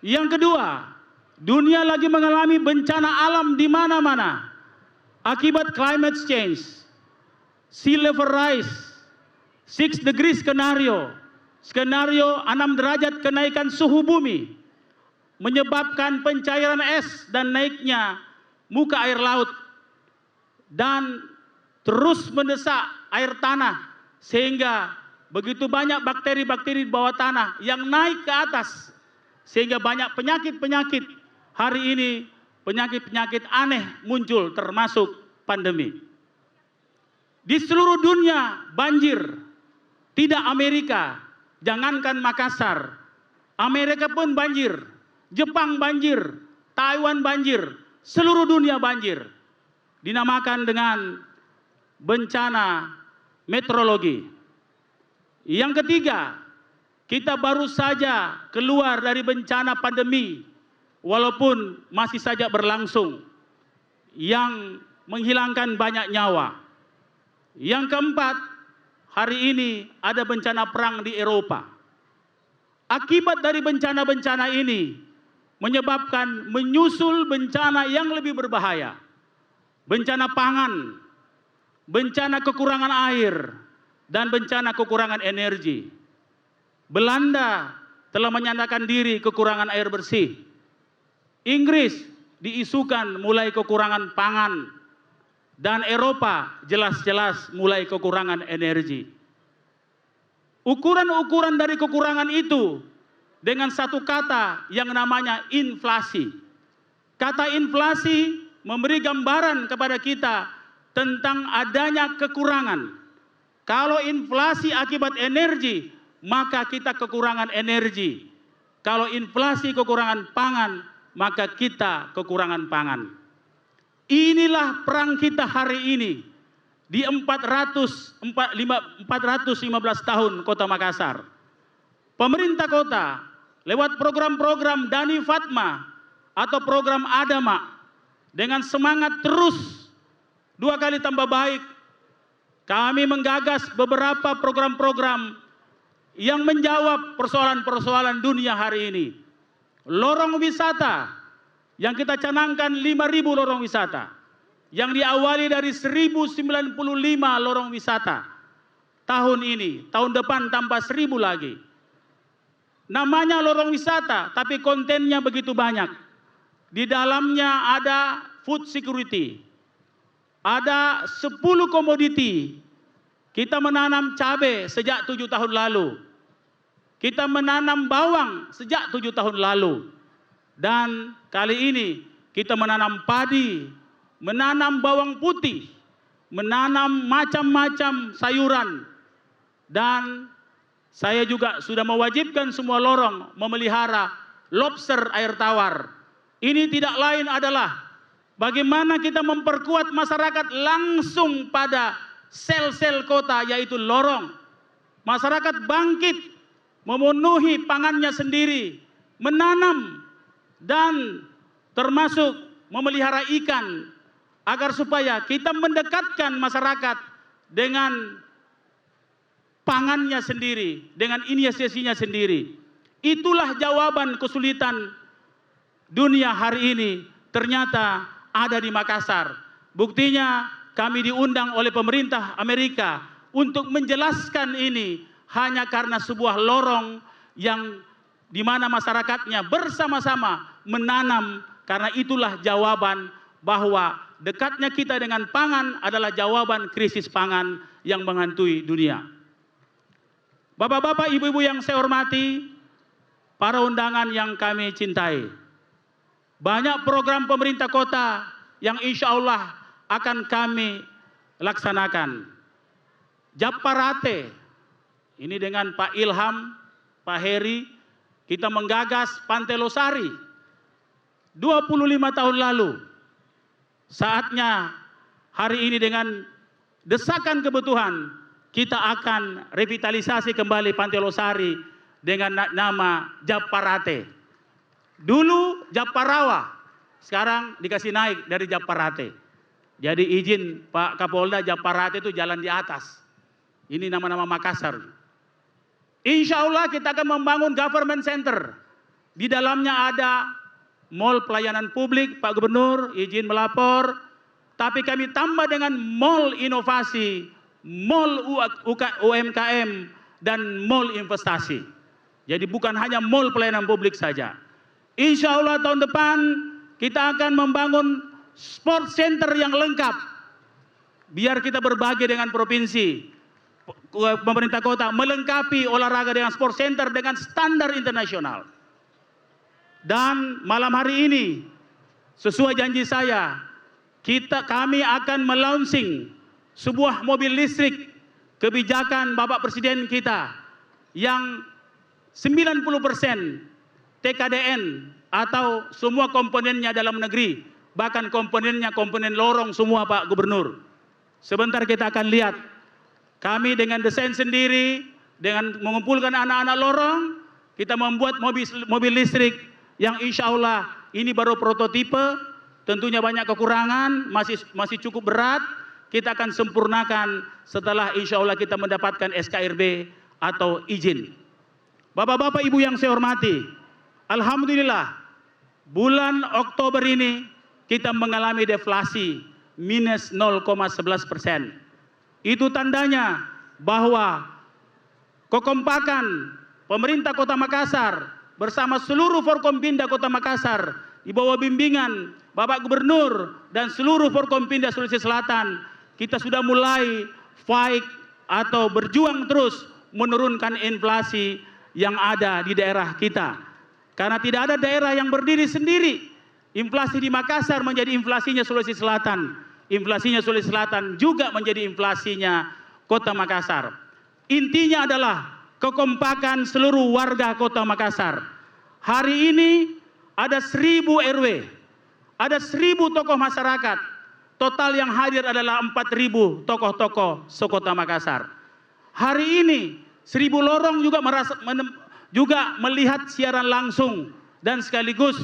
Yang kedua, dunia lagi mengalami bencana alam di mana-mana. Akibat climate change, sea level rise, 6 degrees skenario 6 derajat kenaikan suhu bumi, menyebabkan pencairan es dan naiknya muka air laut, dan terus mendesak air tanah, sehingga begitu banyak bakteri-bakteri di bawah tanah yang naik ke atas, sehingga banyak penyakit-penyakit. Hari ini penyakit-penyakit aneh muncul, termasuk pandemi. Di seluruh dunia banjir. Tidak Amerika, jangankan Makassar. Amerika pun banjir, Jepang banjir, Taiwan banjir, seluruh dunia banjir. Dinamakan dengan bencana meteorologi. Yang ketiga, kita baru saja keluar dari bencana pandemi, walaupun masih saja berlangsung, yang menghilangkan banyak nyawa. Yang keempat, hari ini ada bencana perang di Eropa. Akibat dari bencana-bencana ini menyebabkan menyusul bencana yang lebih berbahaya. Bencana pangan, bencana kekurangan air, dan bencana kekurangan energi. Belanda telah menyatakan diri kekurangan air bersih. Inggris diisukan mulai kekurangan pangan. Dan Eropa jelas-jelas mulai kekurangan energi. Ukuran-ukuran dari kekurangan itu dengan satu kata yang namanya inflasi. Kata inflasi memberi gambaran kepada kita tentang adanya kekurangan. Kalau inflasi akibat energi, maka kita kekurangan energi. Kalau inflasi kekurangan pangan, maka kita kekurangan pangan. Inilah perang kita hari ini di 415 tahun Kota Makassar. Pemerintah kota lewat program-program Dani Fatma atau program Adama dengan semangat terus 2 kali tambah baik, kami menggagas beberapa program-program yang menjawab persoalan-persoalan dunia hari ini. Lorong wisata yang kita canangkan 5.000 lorong wisata yang diawali dari 1.095 lorong wisata tahun ini, tahun depan tambah 1.000 lagi. Namanya lorong wisata, tapi kontennya begitu banyak. Di dalamnya ada food security, ada 10 komoditi. Kita menanam cabai sejak 7 tahun lalu. Kita menanam bawang sejak 7 tahun lalu. Dan kali ini kita menanam padi, menanam bawang putih, menanam macam-macam sayuran. Dan saya juga sudah mewajibkan semua lorong memelihara lobster air tawar. Ini tidak lain adalah bagaimana kita memperkuat masyarakat langsung pada sel-sel kota, yaitu lorong. Masyarakat bangkit, memenuhi pangannya sendiri, menanam, dan termasuk memelihara ikan, agar supaya kita mendekatkan masyarakat dengan pangannya sendiri, dengan inisiasinya sendiri. Itulah jawaban kesulitan dunia hari ini ternyata ada di Makassar. Buktinya kami diundang oleh pemerintah Amerika untuk menjelaskan ini hanya karena sebuah lorong yang di mana masyarakatnya bersama-sama menanam, karena itulah jawaban bahwa dekatnya kita dengan pangan adalah jawaban krisis pangan yang menghantui dunia. Bapak-bapak, ibu-ibu yang saya hormati, para undangan yang kami cintai, banyak program pemerintah kota yang insya Allah akan kami laksanakan. Japarate, ini dengan Pak Ilham, Pak Heri, kita menggagas Pantai Losari 25 tahun lalu. Saatnya hari ini dengan desakan kebutuhan, kita akan revitalisasi kembali Pantai Losari dengan nama Japarate. Dulu Japarawa, sekarang dikasih naik dari Japarate. Jadi izin Pak Kapolda, Japarate itu jalan di atas. Ini nama-nama Makassar. Insya Allah kita akan membangun government center. Di dalamnya ada mall pelayanan publik, Pak Gubernur izin melapor. Tapi kami tambah dengan mall inovasi, mall UMKM, dan mall investasi. Jadi bukan hanya mall pelayanan publik saja. Insya Allah tahun depan kita akan membangun sport center yang lengkap. Biar kita berbagi dengan provinsi, pemerintah kota melengkapi olahraga dengan sport center dengan standar internasional. Dan malam hari ini, sesuai janji saya, kami akan melaunching sebuah mobil listrik kebijakan Bapak Presiden kita yang 90% TKDN atau semua komponennya dalam negeri, bahkan komponennya komponen lorong semua Pak Gubernur. Sebentar kita akan lihat, kami dengan desain sendiri, dengan mengumpulkan anak-anak lorong, kita membuat mobil listrik yang insya Allah ini baru prototipe, tentunya banyak kekurangan, masih cukup berat. Kita akan sempurnakan setelah insya Allah kita mendapatkan SKRB atau izin. Bapak-bapak, ibu yang saya hormati, alhamdulillah bulan Oktober ini kita mengalami deflasi minus 0,11%. Itu tandanya bahwa kekompakan pemerintah Kota Makassar bersama seluruh Forkompinda Kota Makassar di bawah bimbingan Bapak Gubernur dan seluruh Forkompinda Sulawesi Selatan, kita sudah mulai fight atau berjuang terus menurunkan inflasi yang ada di daerah kita. Karena tidak ada daerah yang berdiri sendiri. Inflasi di Makassar menjadi inflasinya Sulawesi Selatan. Inflasinya Sulawesi Selatan juga menjadi inflasinya Kota Makassar. Intinya adalah kekompakan seluruh warga Kota Makassar. Hari ini ada 1000 RW, ada 1000 tokoh masyarakat. Total yang hadir adalah 4000 tokoh-tokoh sekota Makassar. Hari ini 1000 lorong juga melihat siaran langsung dan sekaligus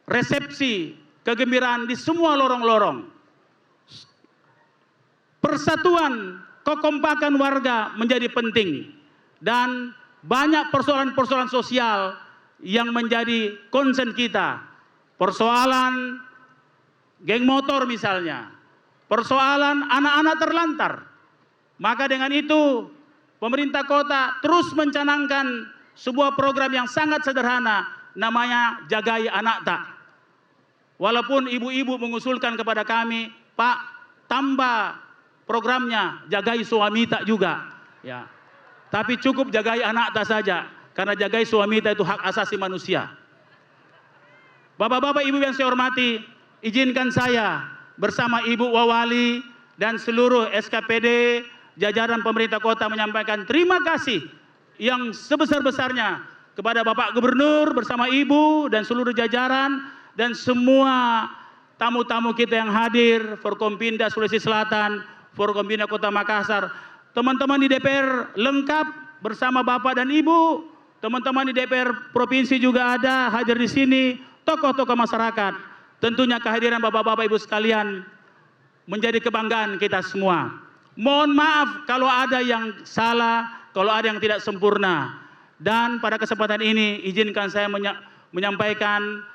resepsi kegembiraan di semua lorong-lorong. Persatuan, kekompakan warga menjadi penting dan banyak persoalan-persoalan sosial yang menjadi concern kita. Persoalan geng motor misalnya, persoalan anak-anak terlantar. Maka dengan itu pemerintah kota terus mencanangkan sebuah program yang sangat sederhana, namanya Jagai Anak Tak. Walaupun ibu-ibu mengusulkan kepada kami, Pak, tambah programnya Jagai Suami Tak juga, ya. Tapi cukup Jagai Anak Tak saja, karena Jagai Suami Tak itu hak asasi manusia. Bapak-bapak, ibu yang saya hormati, izinkan saya bersama Ibu Wawali dan seluruh SKPD jajaran pemerintah kota menyampaikan terima kasih yang sebesar-besarnya kepada Bapak Gubernur bersama Ibu dan seluruh jajaran dan semua tamu-tamu kita yang hadir, Forkompinda Sulawesi Selatan, Forkompinda Kota Makassar, teman-teman di DPR lengkap bersama Bapak dan Ibu, teman-teman di DPR Provinsi juga ada hadir di sini, tokoh-tokoh masyarakat. Tentunya kehadiran Bapak-bapak Ibu sekalian menjadi kebanggaan kita semua. Mohon maaf kalau ada yang salah, kalau ada yang tidak sempurna. Dan pada kesempatan ini izinkan saya menyampaikan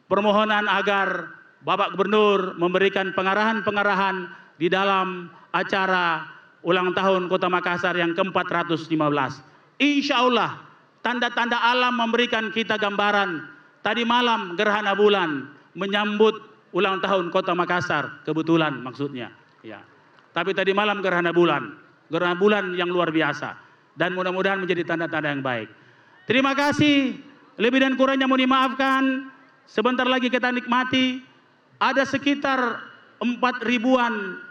permohonan agar Bapak Gubernur memberikan pengarahan-pengarahan di dalam acara ulang tahun Kota Makassar yang ke-415. Insya Allah tanda-tanda alam memberikan kita gambaran. Tadi malam gerhana bulan menyambut ulang tahun Kota Makassar, kebetulan maksudnya. Ya. Tapi tadi malam gerhana bulan yang luar biasa. Dan mudah-mudahan menjadi tanda-tanda yang baik. Terima kasih, lebih dan kurangnya mohon dimaafkan. Sebentar lagi kita nikmati, ada sekitar 4.000-an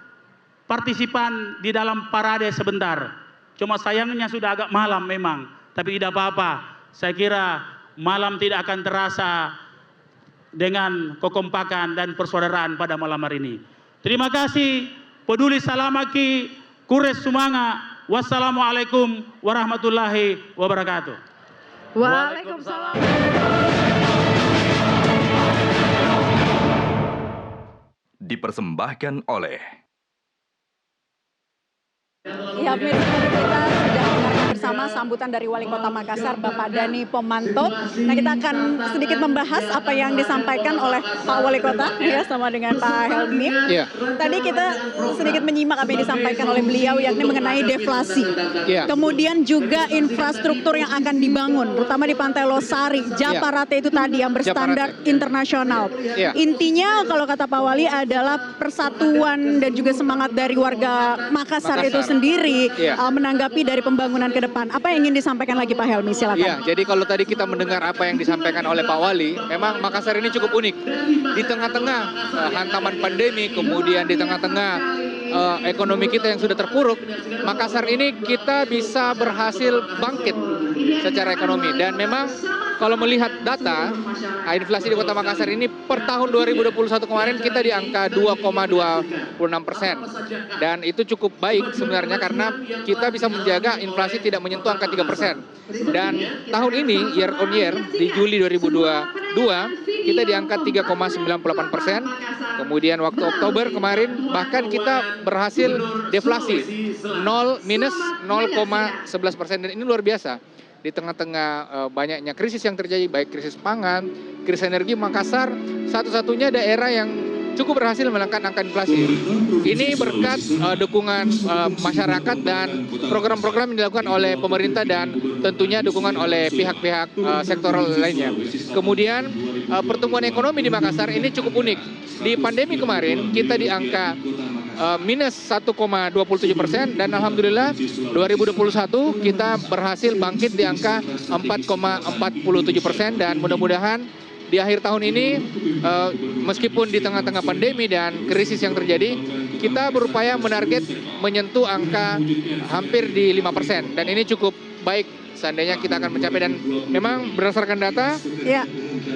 partisipan di dalam parade sebentar. Cuma sayangnya sudah agak malam memang, tapi tidak apa-apa. Saya kira malam tidak akan terasa dengan kekompakan dan persaudaraan pada malam hari ini. Terima kasih, peduli salamaki, kures sumanga. Wassalamualaikum warahmatullahi wabarakatuh. Waalaikumsalam. Dipersembahkan oleh Ya, pemirsa kita sudah mendengarkan bersama sambutan dari Wali Kota Makassar, Bapak Dhani Pomanto. Nah, kita akan sedikit membahas apa yang disampaikan oleh Pak Wali Kota, ya, sama dengan Pak Helmi. Iya. Tadi kita sedikit menyimak apa yang disampaikan oleh beliau, yakni mengenai deflasi. Iya. Kemudian juga infrastruktur yang akan dibangun, terutama di Pantai Losari, Japarate itu tadi yang berstandar Japarate. internasional. Iya. Intinya kalau kata Pak Wali adalah persatuan dan juga semangat dari warga Makassar itu sendiri menanggapi dari pembangunan ke depan. Apa yang ingin disampaikan lagi Pak Helmi? Silakan. Iya, jadi kalau tadi kita mendengar apa yang disampaikan oleh Pak Wali, memang Makassar ini cukup unik. Di tengah-tengah hantaman pandemi, kemudian di tengah-tengah ekonomi kita yang sudah terpuruk, Makassar ini kita bisa berhasil bangkit secara ekonomi. Dan memang kalau melihat data, inflasi di Kota Makassar ini per tahun 2021 kemarin kita di angka 2,26%. Dan itu cukup baik sebenarnya karena kita bisa menjaga inflasi tidak menyentuh angka 3%. Dan tahun ini year on year di Juli 2022 kita di angka 3,98%. Kemudian waktu Oktober kemarin bahkan kita berhasil deflasi minus 0,11%, dan ini luar biasa. Di tengah-tengah banyaknya krisis yang terjadi, baik krisis pangan, krisis energi, Makassar satu-satunya daerah yang cukup berhasil menekan angka inflasi. Ini berkat dukungan masyarakat dan program-program yang dilakukan oleh pemerintah dan tentunya dukungan oleh pihak-pihak sektoral lainnya. Kemudian pertumbuhan ekonomi di Makassar ini cukup unik. Di pandemi kemarin kita di angka minus 1,27% dan alhamdulillah 2021 kita berhasil bangkit di angka 4,47% dan mudah-mudahan di akhir tahun ini meskipun di tengah-tengah pandemi dan krisis yang terjadi kita berupaya menarget menyentuh angka hampir di 5% dan ini cukup baik seandainya kita akan mencapai dan memang berdasarkan data Ya.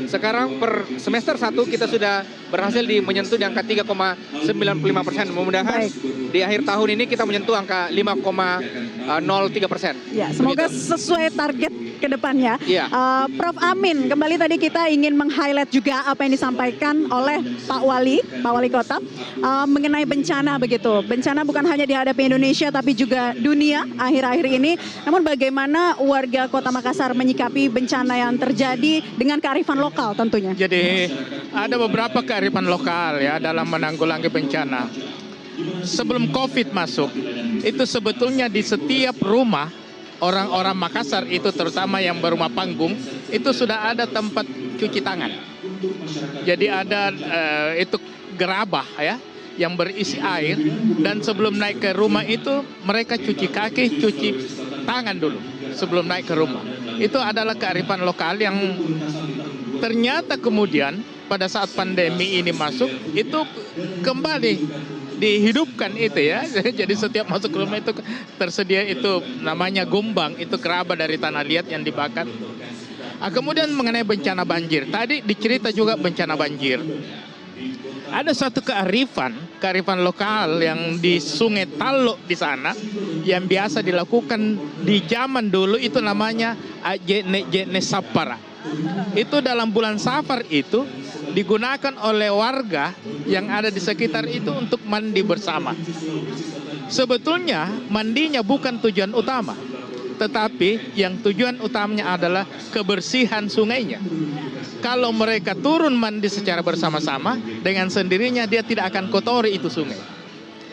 sekarang per semester 1 kita sudah berhasil menyentuh di angka 3,95%. Mudah-mudahan di akhir tahun ini kita menyentuh angka 5,03%. Ya, semoga sesuai target ke depannya. Iya. Prof Amin, kembali tadi kita ingin meng-highlight juga apa yang disampaikan oleh Pak Wali Kota mengenai bencana begitu. Bencana bukan hanya dihadapi Indonesia tapi juga dunia akhir-akhir ini. Namun bagaimana warga Kota Makassar menyikapi bencana yang terjadi dengan kearifan lokal tentunya? Jadi ada beberapa kearifan lokal ya dalam menanggulangi bencana. Sebelum COVID masuk, itu sebetulnya di setiap rumah orang-orang Makassar itu terutama yang berumah panggung itu sudah ada tempat cuci tangan. Jadi ada itu gerabah ya yang berisi air dan sebelum naik ke rumah itu mereka cuci kaki, cuci tangan dulu sebelum naik ke rumah. Itu adalah kearifan lokal yang ternyata kemudian pada saat pandemi ini masuk itu kembali dihidupkan itu ya. Jadi setiap masuk ke rumah itu tersedia itu namanya gumbang, itu keraba dari tanah liat yang dibakar. Kemudian mengenai bencana banjir, tadi dicerita juga bencana banjir. Ada satu kearifan lokal yang di Sungai Talok di sana yang biasa dilakukan di zaman dulu itu namanya Jene Sapara. Itu dalam bulan Safar itu digunakan oleh warga yang ada di sekitar itu untuk mandi bersama. Sebetulnya mandinya bukan tujuan utama, tetapi yang tujuan utamanya adalah kebersihan sungainya. Kalau mereka turun mandi secara bersama-sama, dengan sendirinya dia tidak akan kotori itu sungai.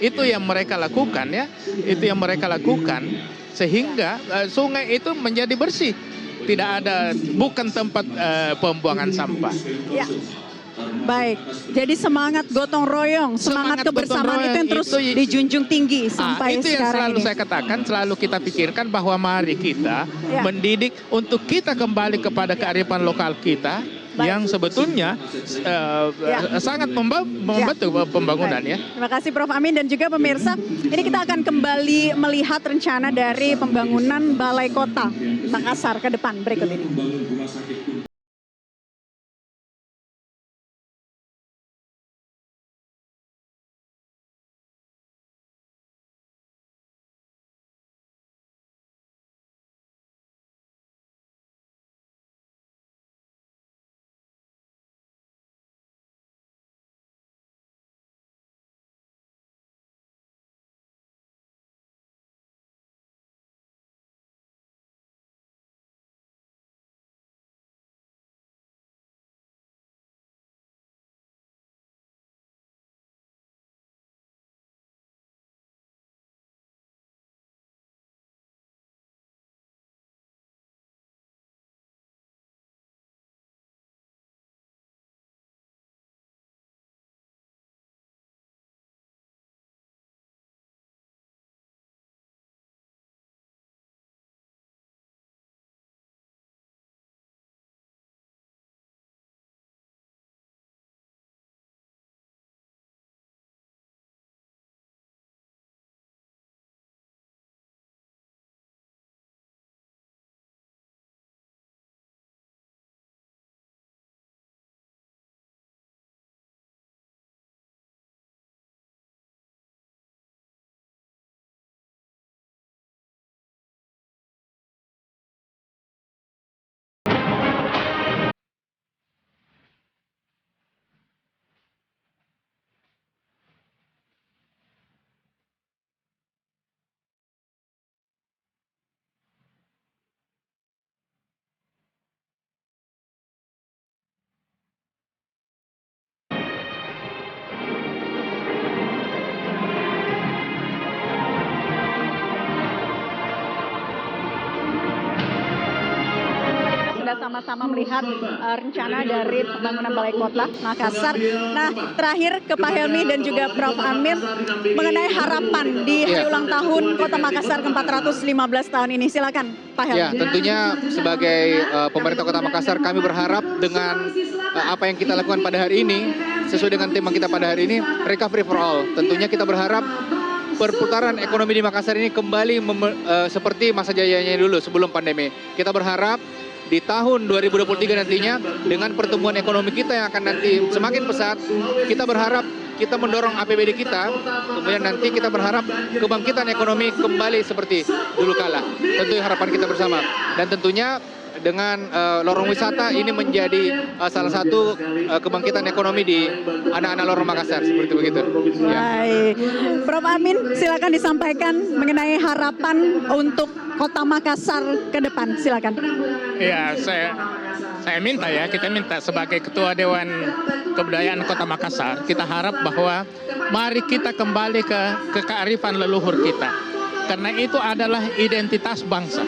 Itu yang mereka lakukan ya, itu yang mereka lakukan sehingga sungai itu menjadi bersih. Tidak ada, bukan tempat pembuangan sampah. Ya. Baik, jadi semangat gotong royong, semangat kebersamaan itu yang terus dijunjung tinggi sampai itu yang sekarang selalu ini. saya katakan, selalu kita pikirkan bahwa mari kita mendidik untuk kita kembali kepada kearifan lokal kita. Baik. Yang sebetulnya sangat membantu pembangunan ya. Terima kasih Prof Amin dan juga pemirsa. Ini kita akan kembali melihat rencana dari pembangunan Balai Kota Makassar ke depan berikut ini. sama-sama melihat rencana dari pembangunan Balai Kota Makassar. Nah, terakhir ke Pak Helmi dan juga Prof. Amir mengenai harapan di hari ulang tahun Kota Makassar ke-415 tahun ini. Silakan, Pak Helmi. Ya, tentunya sebagai pemerintah Kota Makassar, kami berharap dengan apa yang kita lakukan pada hari ini, sesuai dengan tema kita pada hari ini, recovery for all. Tentunya kita berharap perputaran ekonomi di Makassar ini kembali seperti masa jayanya dulu sebelum pandemi. Kita berharap di tahun 2023 nantinya dengan pertumbuhan ekonomi kita yang akan nanti semakin pesat, kita berharap kita mendorong APBD kita, kemudian nanti kita berharap kebangkitan ekonomi kembali seperti dulu kala. Tentu harapan kita bersama. Dan tentunya dengan lorong wisata ini menjadi salah satu kebangkitan ekonomi di anak-anak lorong Makassar, seperti begitu. Ya. Baik, Prof. Amin, silakan disampaikan mengenai harapan untuk Kota Makassar ke depan, silakan. Ya, saya minta ya, kita minta sebagai Ketua Dewan Kebudayaan Kota Makassar, kita harap bahwa mari kita kembali ke kearifan leluhur kita. Karena itu adalah identitas bangsa,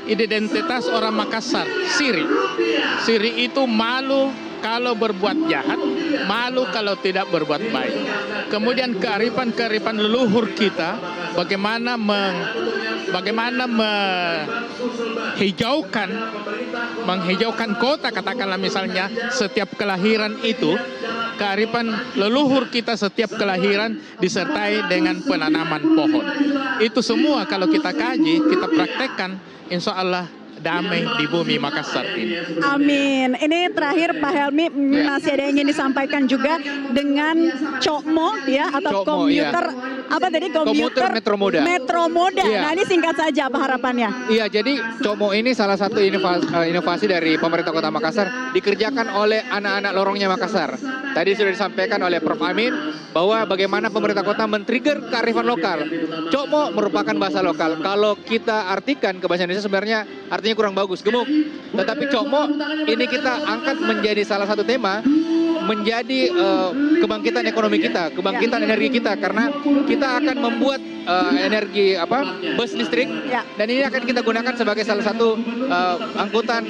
identitas orang Makassar, Siri. Siri itu malu kalau berbuat jahat, malu kalau tidak berbuat baik. Kemudian kearifan leluhur kita, bagaimana menghijaukan kota, katakanlah misalnya setiap kelahiran itu, kearifan leluhur kita setiap kelahiran disertai dengan penanaman pohon. Itu semua kalau kita kaji, kita praktekkan, insya Allah damai di bumi Makassar ini. Amin. Ini terakhir Pak Helmi, masih ada yang ingin disampaikan juga dengan COMO ya, atau COMO, komuter apa tadi, komuter Metro Moda. Metro Moda. Iya. Nah, ini singkat saja apa harapannya? Iya, jadi COMO ini salah satu inovasi dari pemerintah Kota Makassar, dikerjakan oleh anak-anak lorongnya Makassar. Tadi sudah disampaikan oleh Prof. Amin bahwa bagaimana pemerintah kota men-trigger kearifan lokal. COMO merupakan bahasa lokal. Kalau kita artikan ke bahasa Indonesia sebenarnya artinya kurang bagus, gemuk. Tetapi COMO ini kita angkat menjadi salah satu tema, menjadi kebangkitan ekonomi kita, kebangkitan energi kita, karena kita akan membuat energi bus listrik, dan ini akan kita gunakan sebagai salah satu angkutan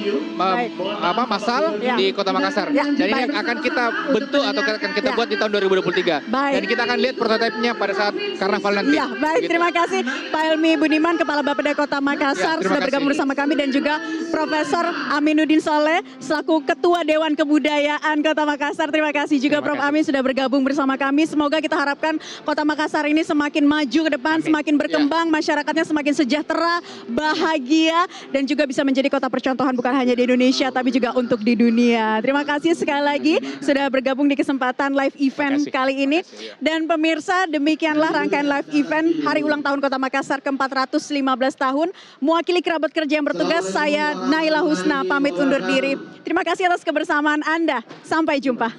massal di Kota Makassar. Dan ini akan kita bentuk atau akan kita buat di tahun 2023. Dan kita akan lihat prototipenya pada saat karnaval nanti. Ya, baik, terima kasih Pak Helmi Budiman, Kepala Bapeda Kota Makassar, sudah bergabung bersama kami, dan juga Profesor Aminuddin Soleh selaku Ketua Dewan Kebudayaan Kota Makassar. Terima kasih juga Prof. Amin sudah bergabung bersama kami. Semoga kita harapkan Kota Makassar ini semakin maju ke depan, semakin berkembang, masyarakatnya semakin sejahtera, bahagia, dan juga bisa menjadi kota percontohan bukan hanya di Indonesia tapi juga untuk di dunia. Terima kasih sekali lagi sudah bergabung di kesempatan live event kali ini. Dan pemirsa, demikianlah rangkaian live event Hari Ulang Tahun Kota Makassar ke-415 tahun. Mewakili kerabat kerja yang bertugas, saya Naila Husna pamit undur diri. Terima kasih atas kebersamaan Anda. Sampai jumpa.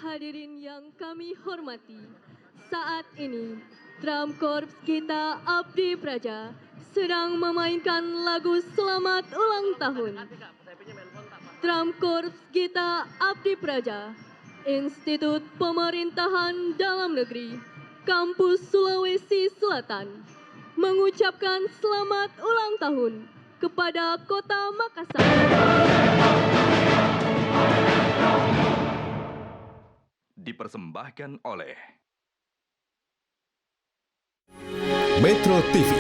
Hadirin yang kami hormati, saat ini Drum Corps kita Abdi Praja sedang memainkan lagu Selamat Ulang Tahun. Drum Corps kita Abdi Praja, Institut Pemerintahan Dalam Negeri, Kampus Sulawesi Selatan, mengucapkan selamat ulang tahun kepada Kota Makassar. Dipersembahkan oleh Metro TV.